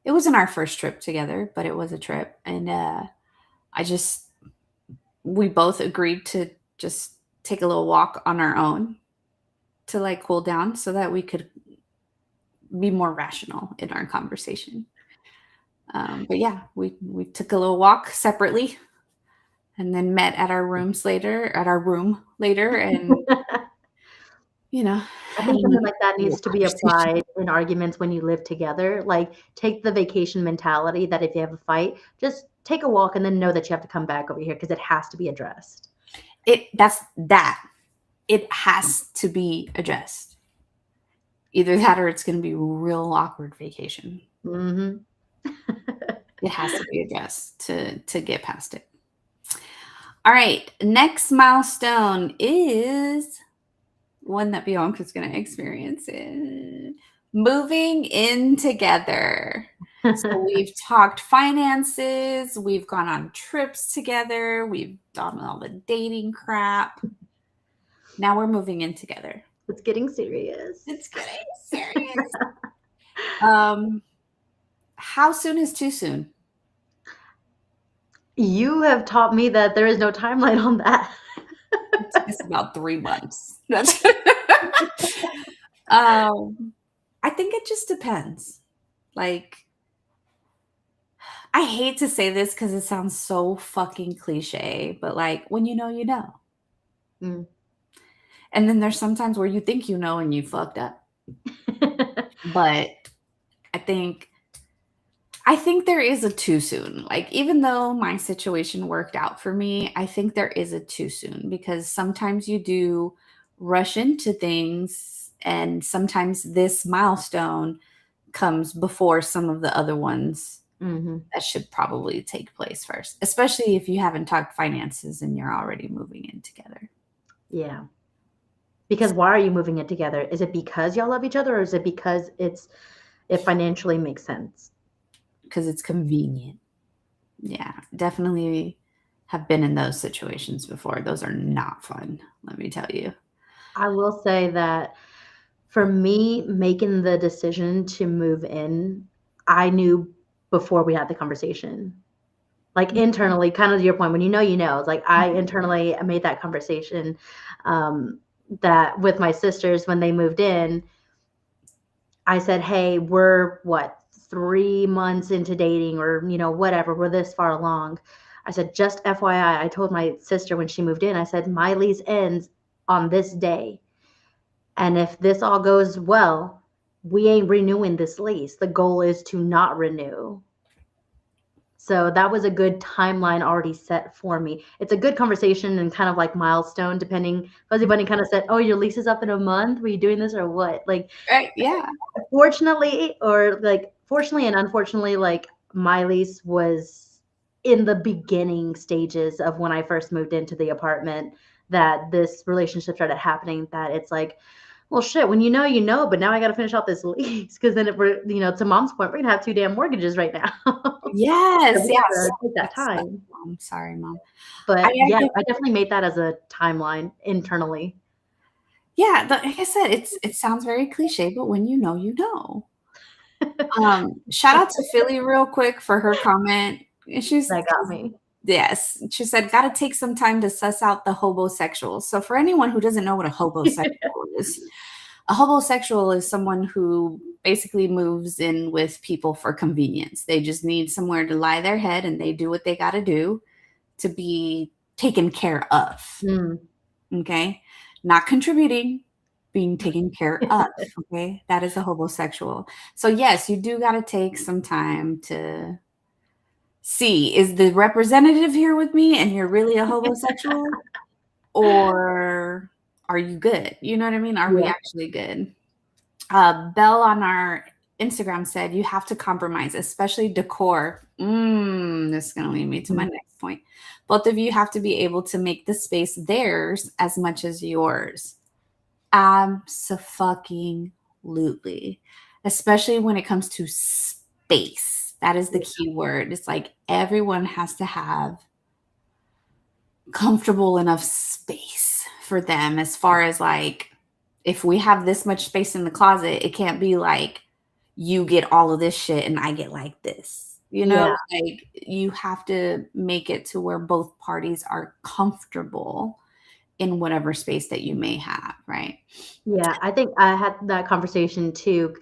It wasn't our first trip together, but it was a trip. And I just, we both agreed to just take a little walk on our own to like cool down so that we could be more rational in our conversation. But yeah, we took a little walk separately and then met at our room later and you know I had think something a like that little needs to be conversation. applied in arguments when you live together. Like, take the vacation mentality that if you have a fight, just take a walk and then know that you have to come back over here because it has to be addressed. It has to be addressed. Either that or it's going to be a real awkward vacation. Mm-hmm. It has to be addressed to get past it. All right, next milestone is one that Bianca's going to experience it. Moving in together. So we've talked finances, we've gone on trips together, we've done all the dating crap. Now we're moving in together. It's getting serious. It's getting serious. How soon is too soon? You have taught me that there is no timeline on that. It took us about 3 months. Um, I think it just depends. Like, I hate to say this because it sounds so fucking cliche, but, like, when you know, you know. Mm. And then there's sometimes where you think you know and you fucked up. But I think there is a too soon. Like, even though my situation worked out for me, I think there is a too soon because sometimes you do rush into things, and sometimes this milestone comes before some of the other ones Mhm. that should probably take place first, especially if you haven't talked finances and you're already moving in together Yeah. Because why are you moving it together? Is it because y'all love each other, or is it because it financially makes sense? because it's convenient. Yeah, definitely have been in those situations before. Those are not fun, let me tell you. I will say that for me, making the decision to move in, I knew before we had the conversation. Like, internally, kind of to your point, when you know, you know. It's like I internally made that conversation, um, that with my sisters when they moved in, I said, "Hey, we're what, 3 months into dating or, whatever, we're this far along." I said, "Just FYI," I told my sister when she moved in, I said, "My lease ends on this day, and if this all goes well, we ain't renewing this lease. The goal is to not renew." So that was a good timeline already set for me. It's a good conversation and kind of like milestone depending. Fuzzy Bunny kind of said, "Oh, your lease is up in a month. Were you doing this or what?" Like, Right, yeah. fortunately and unfortunately, like, my lease was in the beginning stages of when I first moved into the apartment that this relationship started happening, that it's like, well, shit, when you know, you know, but now I gotta finish out this lease because then if we're, to mom's point, we're gonna have 2 damn mortgages right now. So Yes, we yes. gotta take that That's time. mom. Sorry, mom. But I yeah, get I definitely made that as a timeline internally. yeah, like I said, it sounds very cliche, but when you know, you know. Shout out to Philly real quick for her comment. That got me. Yes, she said, "Gotta take some time to suss out the hobosexual." So for anyone who doesn't know what a hobosexual is, a hobosexual is someone who basically moves in with people for convenience. They just need somewhere to lie their head, and they do what they gotta do to be taken care of. Mm. Okay? Not contributing, being taken care of. Okay? That is a hobosexual. So, yes, you do got to take some time to see, is the representative here with me and you're really a homosexual? Or are you good? You know what I mean? Are we Yeah. actually good? Belle on our Instagram said you have to compromise, especially decor. This is going to lead me to my Mm. next point. Both of you have to be able to make the space theirs as much as yours. Abso-fucking-lutely. Especially when it comes to space. That is the Yeah. key word. It's like everyone has to have comfortable enough space for them, as far as like, if we have this much space in the closet, it can't be like you get all of this shit and I get like this. You know, Yeah. like you have to make it to where both parties are comfortable in whatever space that you may have, right? Yeah, I think I had that conversation too,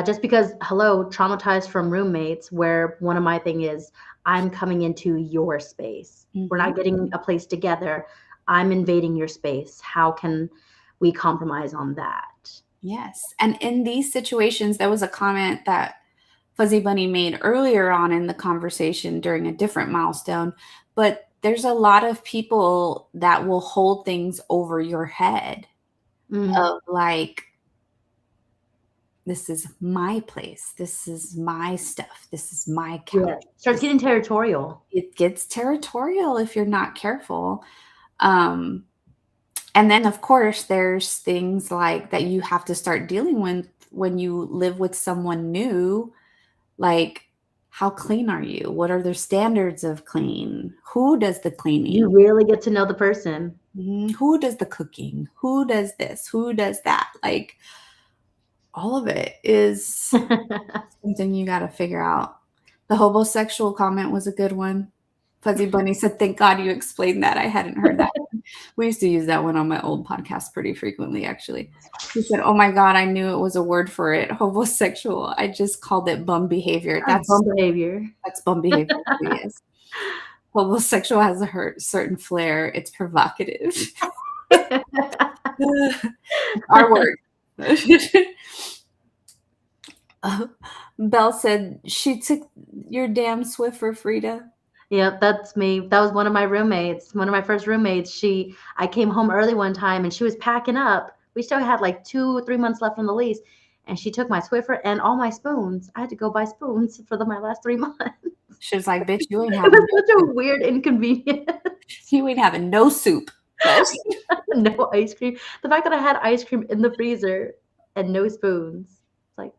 just because, hello, traumatized from roommates, where one of my thing is, I'm coming into your space. We're Mhm. not getting a place together. I'm invading your space. How can we compromise on that? Yes. And in these situations, there was a comment that Fuzzy Bunny made earlier on in the conversation during a different milestone, but there's a lot of people that will hold things over your head Mm, of like, this is my place. This is my stuff. This is my yeah, couch. starts This, getting territorial. it gets territorial if you're not careful. Um, and then, of course, there's things like that you have to start dealing with when you live with someone new. Like, how clean are you? What are their standards of clean? Who does the You cleaning? really get to know the person. Who does the cooking? Who does this? Who does that? Like, all of it is something you got to figure out. The homosexual comment was a good one. Fuzzy Bunny said, "Thank God you explained that. I hadn't heard that." We used to use that one on my old podcast pretty frequently, actually. He said, "Oh my God, I knew it was a word for it. Homosexual. I just called it bum behavior." Bum behavior. That's bum behavior. Yes. Homosexual has a certain flair. It's provocative. Our word. Belle said, "She took your damn Swiffer, Frida." Yep, that's me. That was one of my roommates, one of my first roommates. I came home early one time and she was packing up. We still had like 2 or 3 months left on the lease, and she took my Swiffer and all my spoons. I had to go buy spoons for my last 3 months. She was like, "Bitch, you ain't It having was such a weird inconvenience. you ain't having no soup." No ice cream. The fact that I had ice cream in the freezer and no spoons. It's like,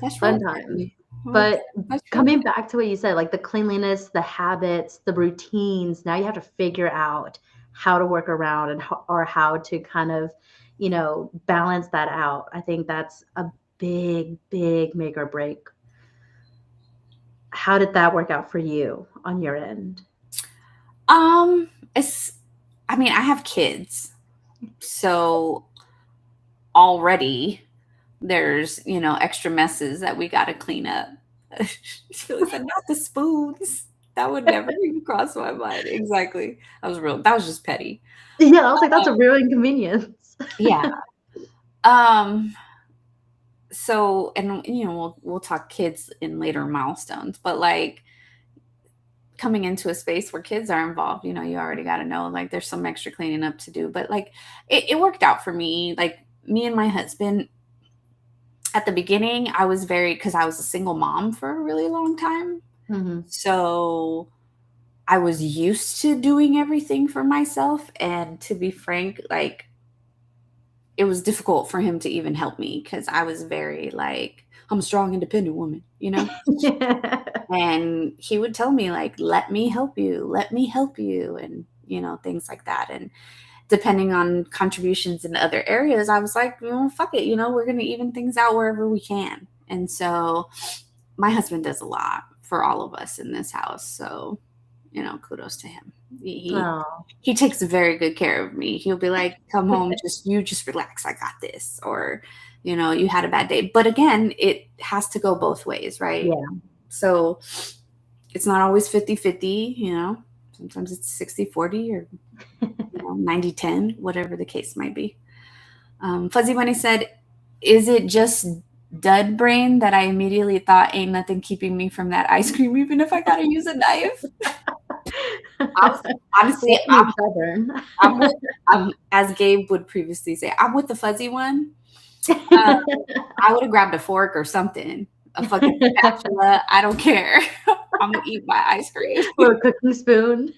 That's fun real times. petty. But That's real. coming back to what you said, like the cleanliness, the habits, the routines, now you have to figure out how to work around or how to kind of, balance that out. I think that's a big, big make or break. How did that work out for you on your end? It's I mean, I have kids. So already there's, extra messes that we got to clean up. Philly said, "Not the spoons." That would never even cross my mind. Exactly. That was just petty. Yeah, I was like, that's a real inconvenience. Yeah. Um, so, and we'll talk kids in later milestones, but like coming into a space where kids are involved, you already got to know like there's some extra cleaning up to do. But like it worked out for me. Like me and my husband at the beginning, I was because I was a single mom for a really long time. Mhm. So I was used to doing everything for myself. And to be frank, like it was difficult for him to even help me because I was very like, I'm a strong, independent woman, And he would tell me like, let me help you, and things like that. And depending on contributions in other areas, I was like, fuck it, we're gonna even things out wherever we can. And so my husband does a lot for all of us in this house. So, kudos to him. Oh. He takes very good care of me. He'll be like, "Come home, just relax. I got this." Or, you had a bad day. But again, it has to go both ways, right? Yeah. So it's not always 50-50, Sometimes it's 60-40 or 90-10, whatever the case might be. Fuzzy Bunny said, "Is it just dud brain that I immediately thought ain't nothing keeping me from that ice cream, even if I gotta use a knife?" Honestly, as Gabe would previously say, I'm with the fuzzy one. I would have grabbed a fork or something, a fucking spatula. I don't care. I'm gonna eat my ice cream. Or a cooking spoon.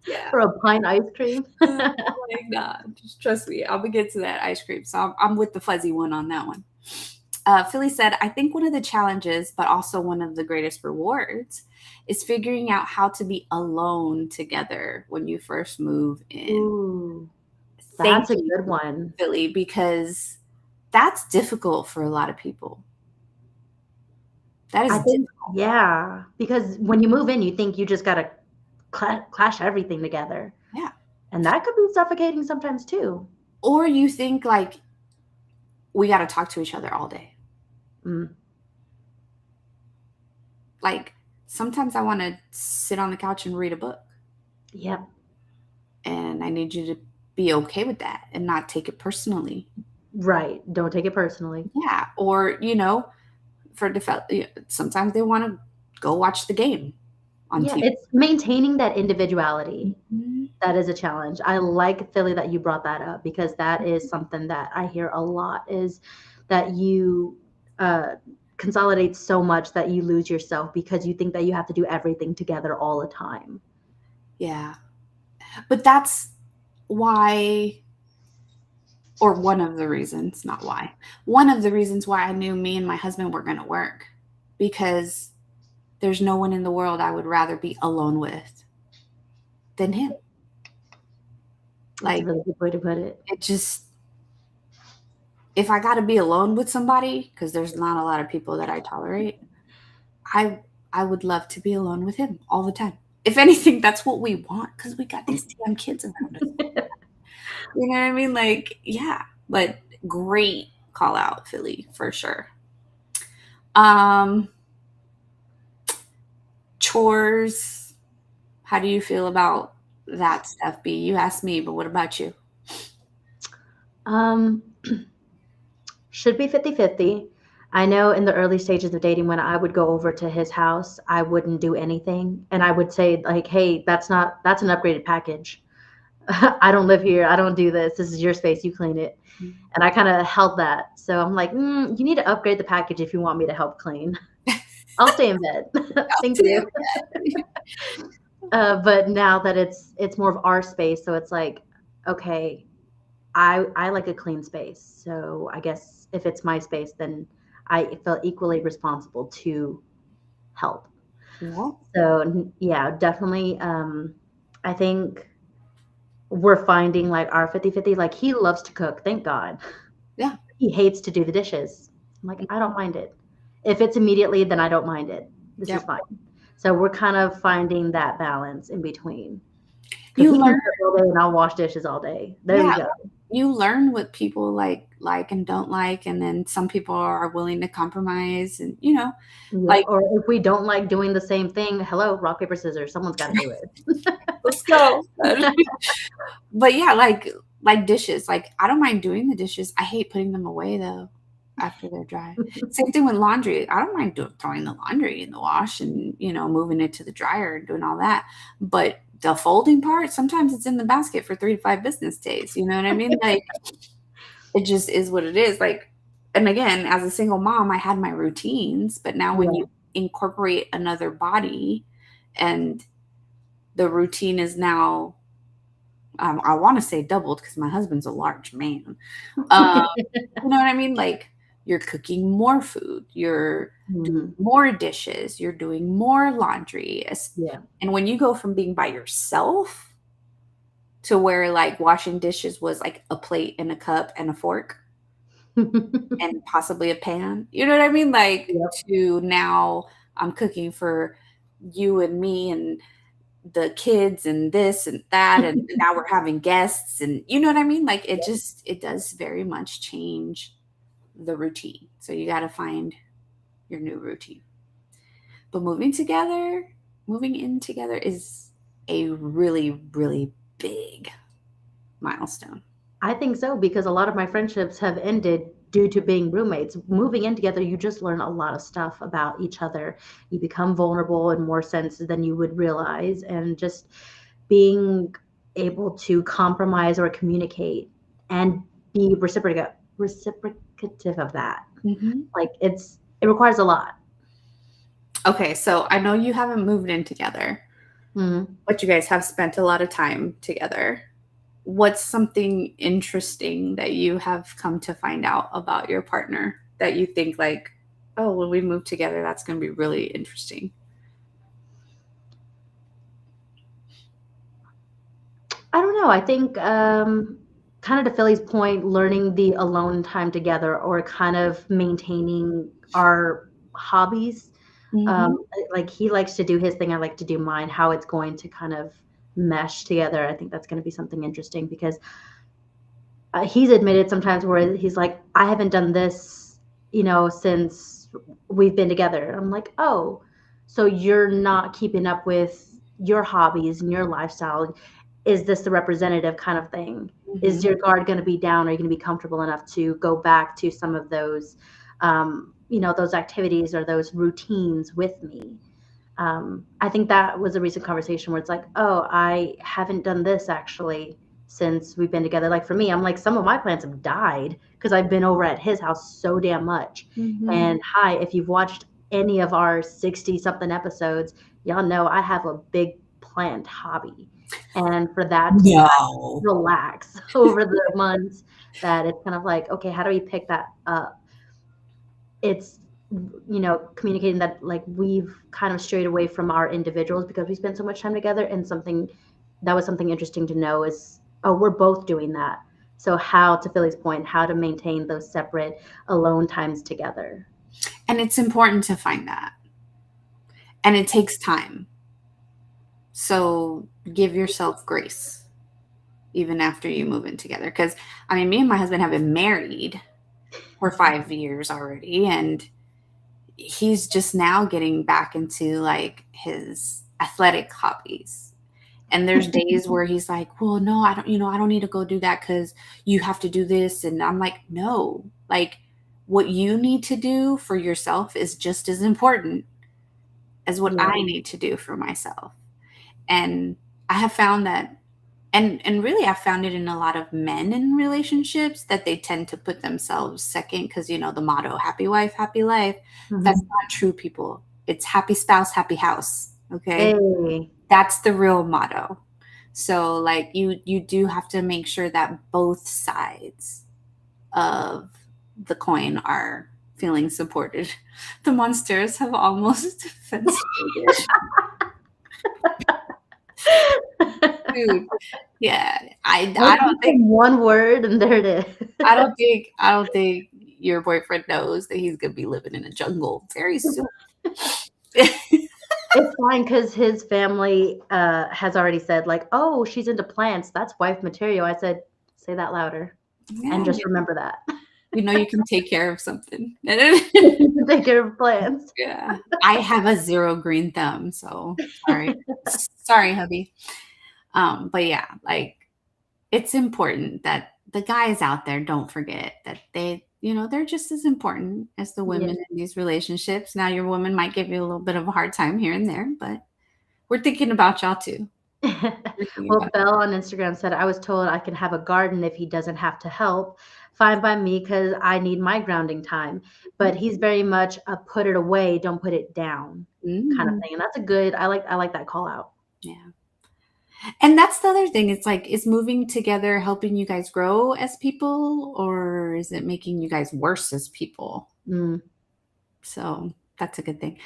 Yeah. Or a pint ice cream. Like, nah, just trust me. I'm gonna get to that ice cream. So I'm with the fuzzy one on that one. Philly said, "I think one of the challenges, but also one of the greatest rewards, is figuring out how to be alone together when you first move in." Ooh, Thank that's a you, good one. Philly, because that's difficult for a lot of people. That is I think, difficult. yeah, because when you move in, you think you just gotta clash everything together, Yeah. and that could be suffocating sometimes too. Or you think like we got to talk to each other all day. Mm. Like sometimes I want to sit on the couch and read a book. Yep. And I need you to be okay with that and not take it personally. Right. Don't take it personally. Yeah. Or, sometimes they want to go watch the game on Yeah, TV. it's maintaining that individuality. Mhm. That is a challenge. I like, Philly, that you brought that up because that is something that I hear a lot, is that you consolidate so much that you lose yourself because you think that you have to do everything together all the time. Yeah. But that's why, or one of the reasons, not why, one of the reasons why I knew me and my husband were going to work, because there's no one in the world I would rather be alone with than him. That's a Like, really good way to put it. it just, if I got to be alone with somebody, because there's not a lot of people that I tolerate, I I would love to be alone with him all the time. if anything, that's what we want because we got these damn kids around us. You know what I mean? Like, yeah, but great call out, Philly, for sure. Um, chores. How do you feel about that stuff, B? You asked me, but what about you? Um, should be 50-50. I know in the early stages of dating when I would go over to his house, I wouldn't do anything. And I would say like, "Hey, that's an upgraded package. I don't live here. I don't do this. This is your space. You clean it." And I kind of held that. So I'm like, you need to upgrade the package if you want me to help clean. I'll stay in bed. Thank you. But now that it's more of our space, so it's like, okay, I like a clean space. So I guess if it's my space, then I feel equally responsible to help. Yeah. So yeah, definitely. I think we're finding like our 50-50. Like he loves to cook, thank God. Yeah. He hates to do the dishes. I'm like, I don't mind it. If it's immediately, then I don't mind it. This is Yep. fine. So we're kind of finding that balance in between. Because You he can learn, cook all day and I'll wash dishes all day. There we yeah, go. you learn what people like and don't like, and then some people are willing to compromise, and Yeah. like Or if we don't like doing the same thing, hello, rock, paper, scissors. Someone's got to do it. let's go. But yeah, like dishes. Like I don't mind doing the dishes. I hate putting them away though after they're dry. Same thing with laundry. I don't mind throwing the laundry in the wash and moving it to the dryer and doing all that. But the folding part, sometimes it's in the basket for 3 to 5 business days. You know what I mean? Like it just is what it is. Like, and again, as a single mom, I had my routines, but now when you Yeah. incorporate another body and the routine is now I want to say doubled because my husband's a large man. Um, you know what I mean? Like you're cooking more food, you're doing Mhm. more dishes, you're doing more laundry. Yeah. And when you go from being by yourself to where like washing dishes was like a plate and a cup and a fork and possibly a pan, you know what I mean? Like Yep. to now I'm cooking for you and me and the kids and this and that and now we're having guests and you know what I mean? Like it does very much change the routine. So you got to find your new routine. But moving in together is a really really big milestone. I think so because a lot of my friendships have ended due to being roommates. Moving in together, you just learn a lot of stuff about each other. You become vulnerable in more senses than you would realize. And just being able to compromise or communicate and be reciprocative of that. Mhm. Like it requires a lot. Okay, so I know you haven't moved in together, Mhm. but you guys have spent a lot of time together. What's something interesting that you have come to find out about your partner that you think like, oh, when we move together, that's going to be really interesting? I don't know. I think kind of to Philly's point, learning the alone time together or kind of maintaining our hobbies. Mhm. Like he likes to do his thing, I like to do mine. How it's going to kind of mesh together. I think that's going to be something interesting because he's admitted sometimes where he's like, I haven't done this, since we've been together. I'm like, oh, so you're not keeping up with your hobbies and your lifestyle. Is this the representative kind of thing? Is Mhm. your guard going to be down? Are you going to be comfortable enough to go back to some of those, those activities or those routines with me? I think that was a recent conversation where it's like, oh, I haven't done this actually since we've been together. Like for me, I'm like, some of my plants have died because I've been over at his house so damn much. Mhm. And hi, if you've watched any of our 60 something episodes, y'all know I have a big plant hobby. And for that to kind of No. relax over the months, that it's kind of like, okay, how do we pick that up? It's communicating that like we've kind of strayed away from our individuals because we spend so much time together, and something that was something interesting to know is, oh, we're both doing that. So how, to Philly's point, how to maintain those separate alone times together. And it's important to find that. And it takes time. So give yourself grace even after you move in together. Because, I mean, me and my husband have been married for 5 years already. And he's just now getting back into like his athletic hobbies. And there's days where he's like, well, no, I don't, I don't need to go do that because you have to do this. And I'm like, no, like what you need to do for yourself is just as important as what Yeah. I need to do for myself. And I have found that, and really I've found it in a lot of men in relationships that they tend to put themselves second because the motto, happy wife, happy life. That's Mhm. not true, people. It's happy spouse, happy house. Okay. Hey. That's the real motto. So like you do have to make sure that both sides of the coin are feeling supported. The monsters have almost fenced. Dude, yeah. I Let's don't give think them one word and there it I is. don't think I don't think your boyfriend knows that he's gonna be living in a jungle very soon. It's fine because his family has already said, like, oh, she's into plants. That's wife material. I said, say that louder and Yeah, just remember that. you can take care of something. Take care of plants. Yeah. I have a 0 green thumb, so sorry. Sorry, hubby. But yeah, like it's important that the guys out there don't forget that they're just as important as the Yeah. women in these relationships. Now your woman might give you a little bit of a hard time here and there, but we're thinking about y'all too. We're thinking Well, about Belle on Instagram said, I was told I can have a garden if he doesn't have to help. Fine by me because I need my grounding time. But he's very much a put it away, don't put it down kind of Mm, thing. And that's a good, I like that call out. yeah. And that's the other thing. It's like, is moving together helping you guys grow as people, or is it making you guys worse as people? Mm. So that's a good thing.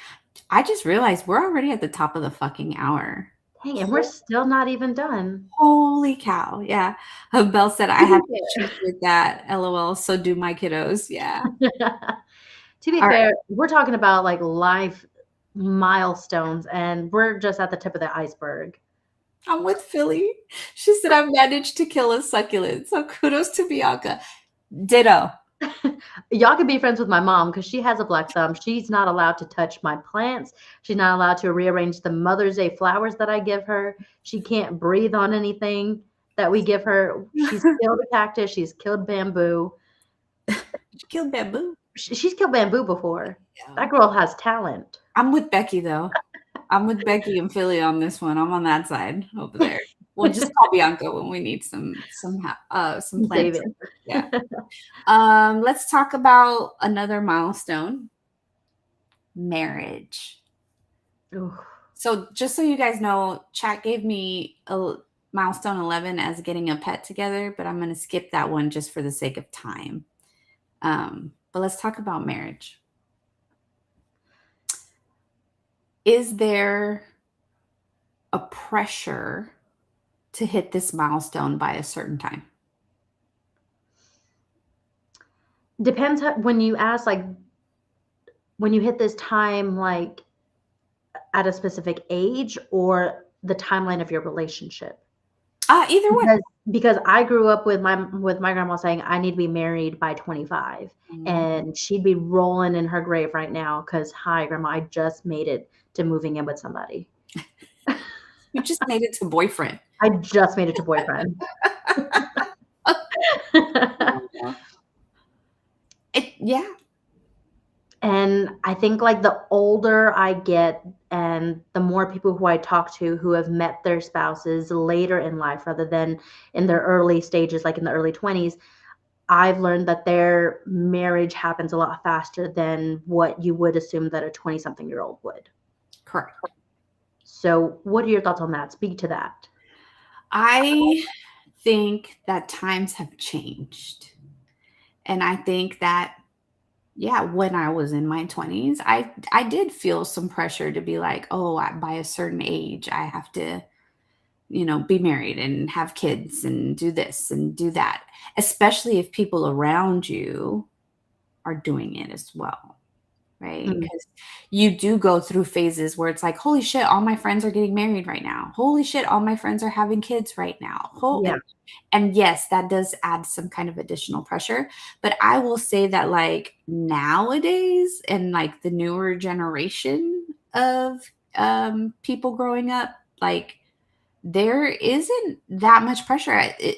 I just realized we're already at the top of the fucking hour. Dang, and we're still not even done. Holy cow. Yeah. Belle said, I To have be issues with that. LOL. So do my kiddos. Yeah. fair, to be All right. fair, we're talking about like life milestones, and we're just at the tip of the iceberg. I'm with Philly. She said, I managed to kill a succulent. So kudos to Bianca. Ditto. Y'all can be friends with my mom because she has a black thumb. She's not allowed to touch my plants. She's not allowed to rearrange the Mother's Day flowers that I give her. She can't breathe on anything that we give her. She's killed a cactus. She's killed bamboo. She killed bamboo. She's killed bamboo before. Yeah. That girl has talent. I'm with Becky, though. I'm with Becky and Philly on this one. I'm on that side over there. We'll just call Bianca when we need some plants. David. Yeah. Let's talk about another milestone, marriage. Ooh. So just so you guys know, chat gave me a milestone 11 as getting a pet together, but I'm going to skip that one just for the sake of time. But let's talk about marriage. Is there a pressure to hit this milestone by a certain time? Depends when you ask, like, when you hit this time, like at a specific age or the timeline of your relationship. Either way. Because I grew up with my grandma saying I need to be married by 25, Mm. and she'd be rolling in her grave right now because, hi, grandma, I just made it to moving in with somebody. You just made it to boyfriend. I just made it to boyfriend. Yeah. And I think like the older I get and the more people who I talk to who have met their spouses later in life rather than in their early stages, like in the early 20s, I've learned that their marriage happens a lot faster than what you would assume that a 20-something-year-old would. Correct. So what are your thoughts on that? Speak to that. I think that times have changed. And I think that, yeah, when I was in my 20s, I did feel some pressure to be like, oh, by a certain age, I have to, be married and have kids and do this and do that, especially if people around you are doing it as well. right? Mm. Because you do go through phases where it's like, holy shit, all my friends are getting married right now. Holy shit, all my friends are having kids right now. Yeah. And yes, that does add some kind of additional pressure. But I will say that like nowadays and like the newer generation of people growing up, like there isn't that much pressure.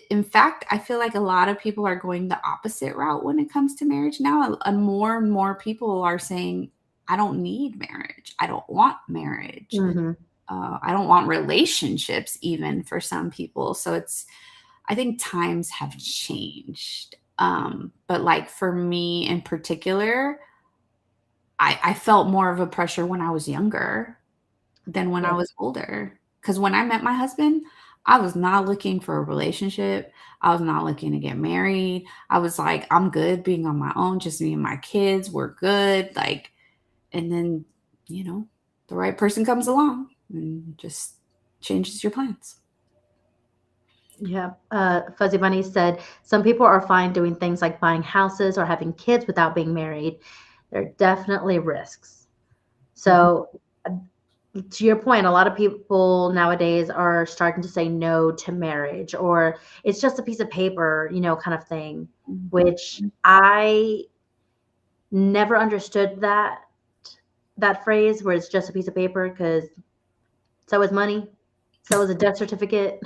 In fact, I feel like a lot of people are going the opposite route when it comes to marriage now. More and more people are saying, I don't need marriage. I don't want marriage. Hmm. I don't want relationships, even for some people. So I think times have changed. But like for me in particular, I felt more of a pressure when I was younger than when I Yeah. was older. Because when I met my husband, I was not looking for a relationship. I was not looking to get married. I was like, I'm good being on my own, just me and my kids. We're good. Like, and then, you know, the right person comes along and just changes your plans. Yeah. Fuzzy Bunny said some people are fine doing things like buying houses or having kids without being married. There are definitely risks. Mhm, So, to your point, a lot of people nowadays are starting to say no to marriage, or it's just a piece of paper, kind of thing, mhm. which I never understood that phrase where it's just a piece of paper because so is money, so is a death certificate,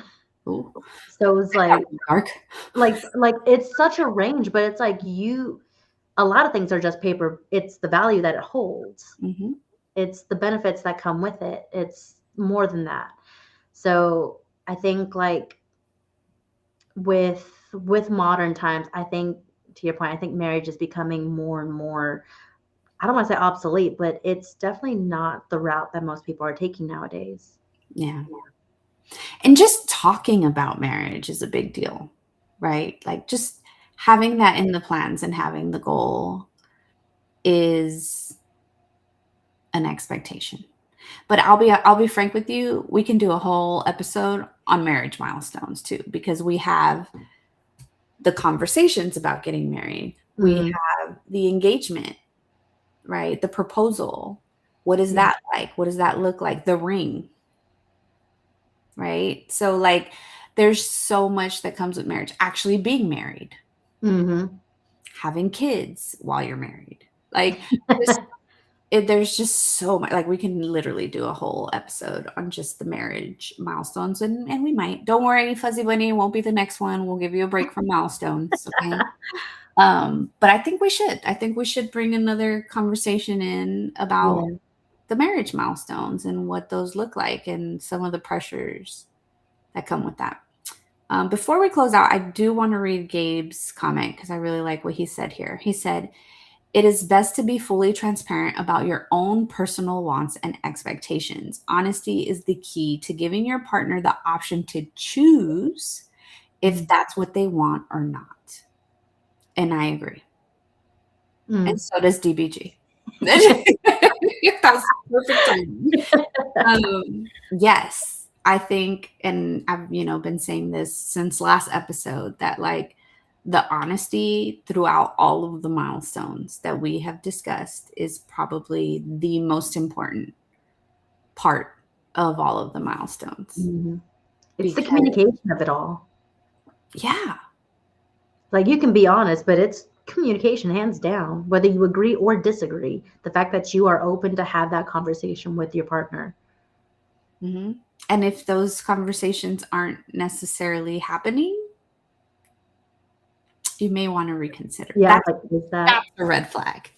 Ooh, so is that got dark. like it's such a range, but it's like a lot of things are just paper. It's the value that it holds. Mhm. It's the benefits that come with it. It's more than that. So I think like with modern times, I think to your point, I think marriage is becoming more and more, I don't want to say obsolete, but it's definitely not the route that most people are taking nowadays. Yeah. And just talking about marriage is a big deal, right? Like just having that in the plans and having the goal is an expectation. But I'll be frank with you, we can do a whole episode on marriage milestones too because we have the conversations about getting married. We Hmm. have the engagement, right? The proposal. What is Yeah. that like? What does that look like? The ring, right? So like there's so much that comes with marriage. Actually being married, Hmm. having kids while you're married. Like just there's just so much, like we can literally do a whole episode on just the marriage milestones and we might. Don't worry, Fuzzy Bunny, it won't be the next one. We'll give you a break from milestones, okay? But I think we should. I think we should bring another conversation in about Yeah. the marriage milestones and what those look like and some of the pressures that come with that. Before we close out, I do want to read Gabe's comment because I really like what he said here. He said, it is best to be fully transparent about your own personal wants and expectations. Honesty is the key to giving your partner the option to choose if that's what they want or not. And I agree. And Mm. so does DBG. That's perfect timing. Yes, I think, and I've, been saying this since last episode that like the honesty throughout all of the milestones that we have discussed is probably the most important part of all of the milestones Mhm. It's the because, communication of it all. yeah, Like you can be honest, but it's communication hands down, whether you agree or disagree. The fact that you are open to have that conversation with your partner. hmm and if those conversations aren't necessarily happening, you may want to reconsider. Yeah, That's like is that that's a red flag.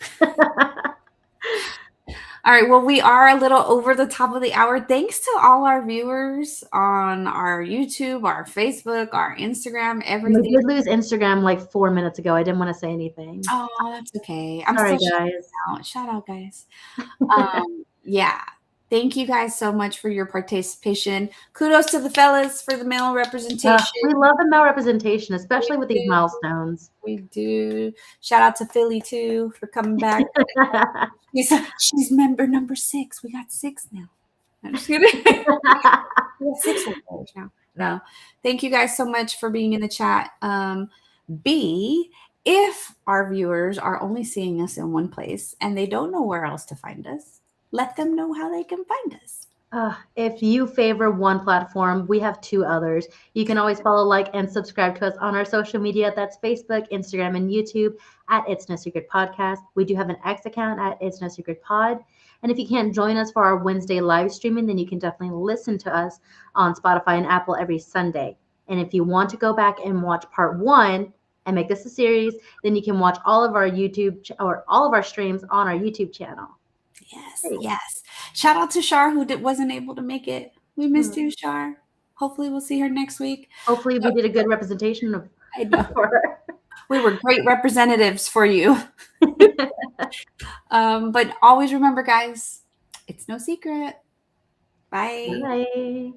All right. Well, we are a little over the top of the hour. Thanks to all our viewers on our YouTube, our Facebook, our Instagram, we everything. did lose Instagram like 4 minutes ago. I didn't want to say anything. Oh, that's okay. I'm Sorry still guys. shouting out. Shout out, guys. Yeah. Thank you guys so much for your participation. Kudos to the fellas for the male representation. We love the male representation, We especially with these do. milestones. We do. Shout out to Philly too for coming back. She's member number 6. We got 6 now. I'm just kidding. We have 6 followers now. No. Thank you guys so much for being in the chat. B, if our viewers are only seeing us in one place and they don't know where else to find us, let them know how they can find us. If you favor one platform, we have two others. You can always follow, like, and subscribe to us on our social media. That's Facebook, Instagram, and YouTube at It's No Secret Podcast. We do have an X account at It's No Secret Pod. And if you can't join us for our Wednesday live streaming, then you can definitely listen to us on Spotify and Apple every Sunday. And if you want to go back and watch part one and make this a series, then you can watch all of our or all of our streams on our YouTube channel. Yes, yes. Shout out to Shar who wasn't able to make it. We missed you, Shar. Hopefully, we'll see her next week. Hopefully, we did a good representation of I know. her. We were great representatives for you. But always remember, guys, it's no secret. Bye. Bye.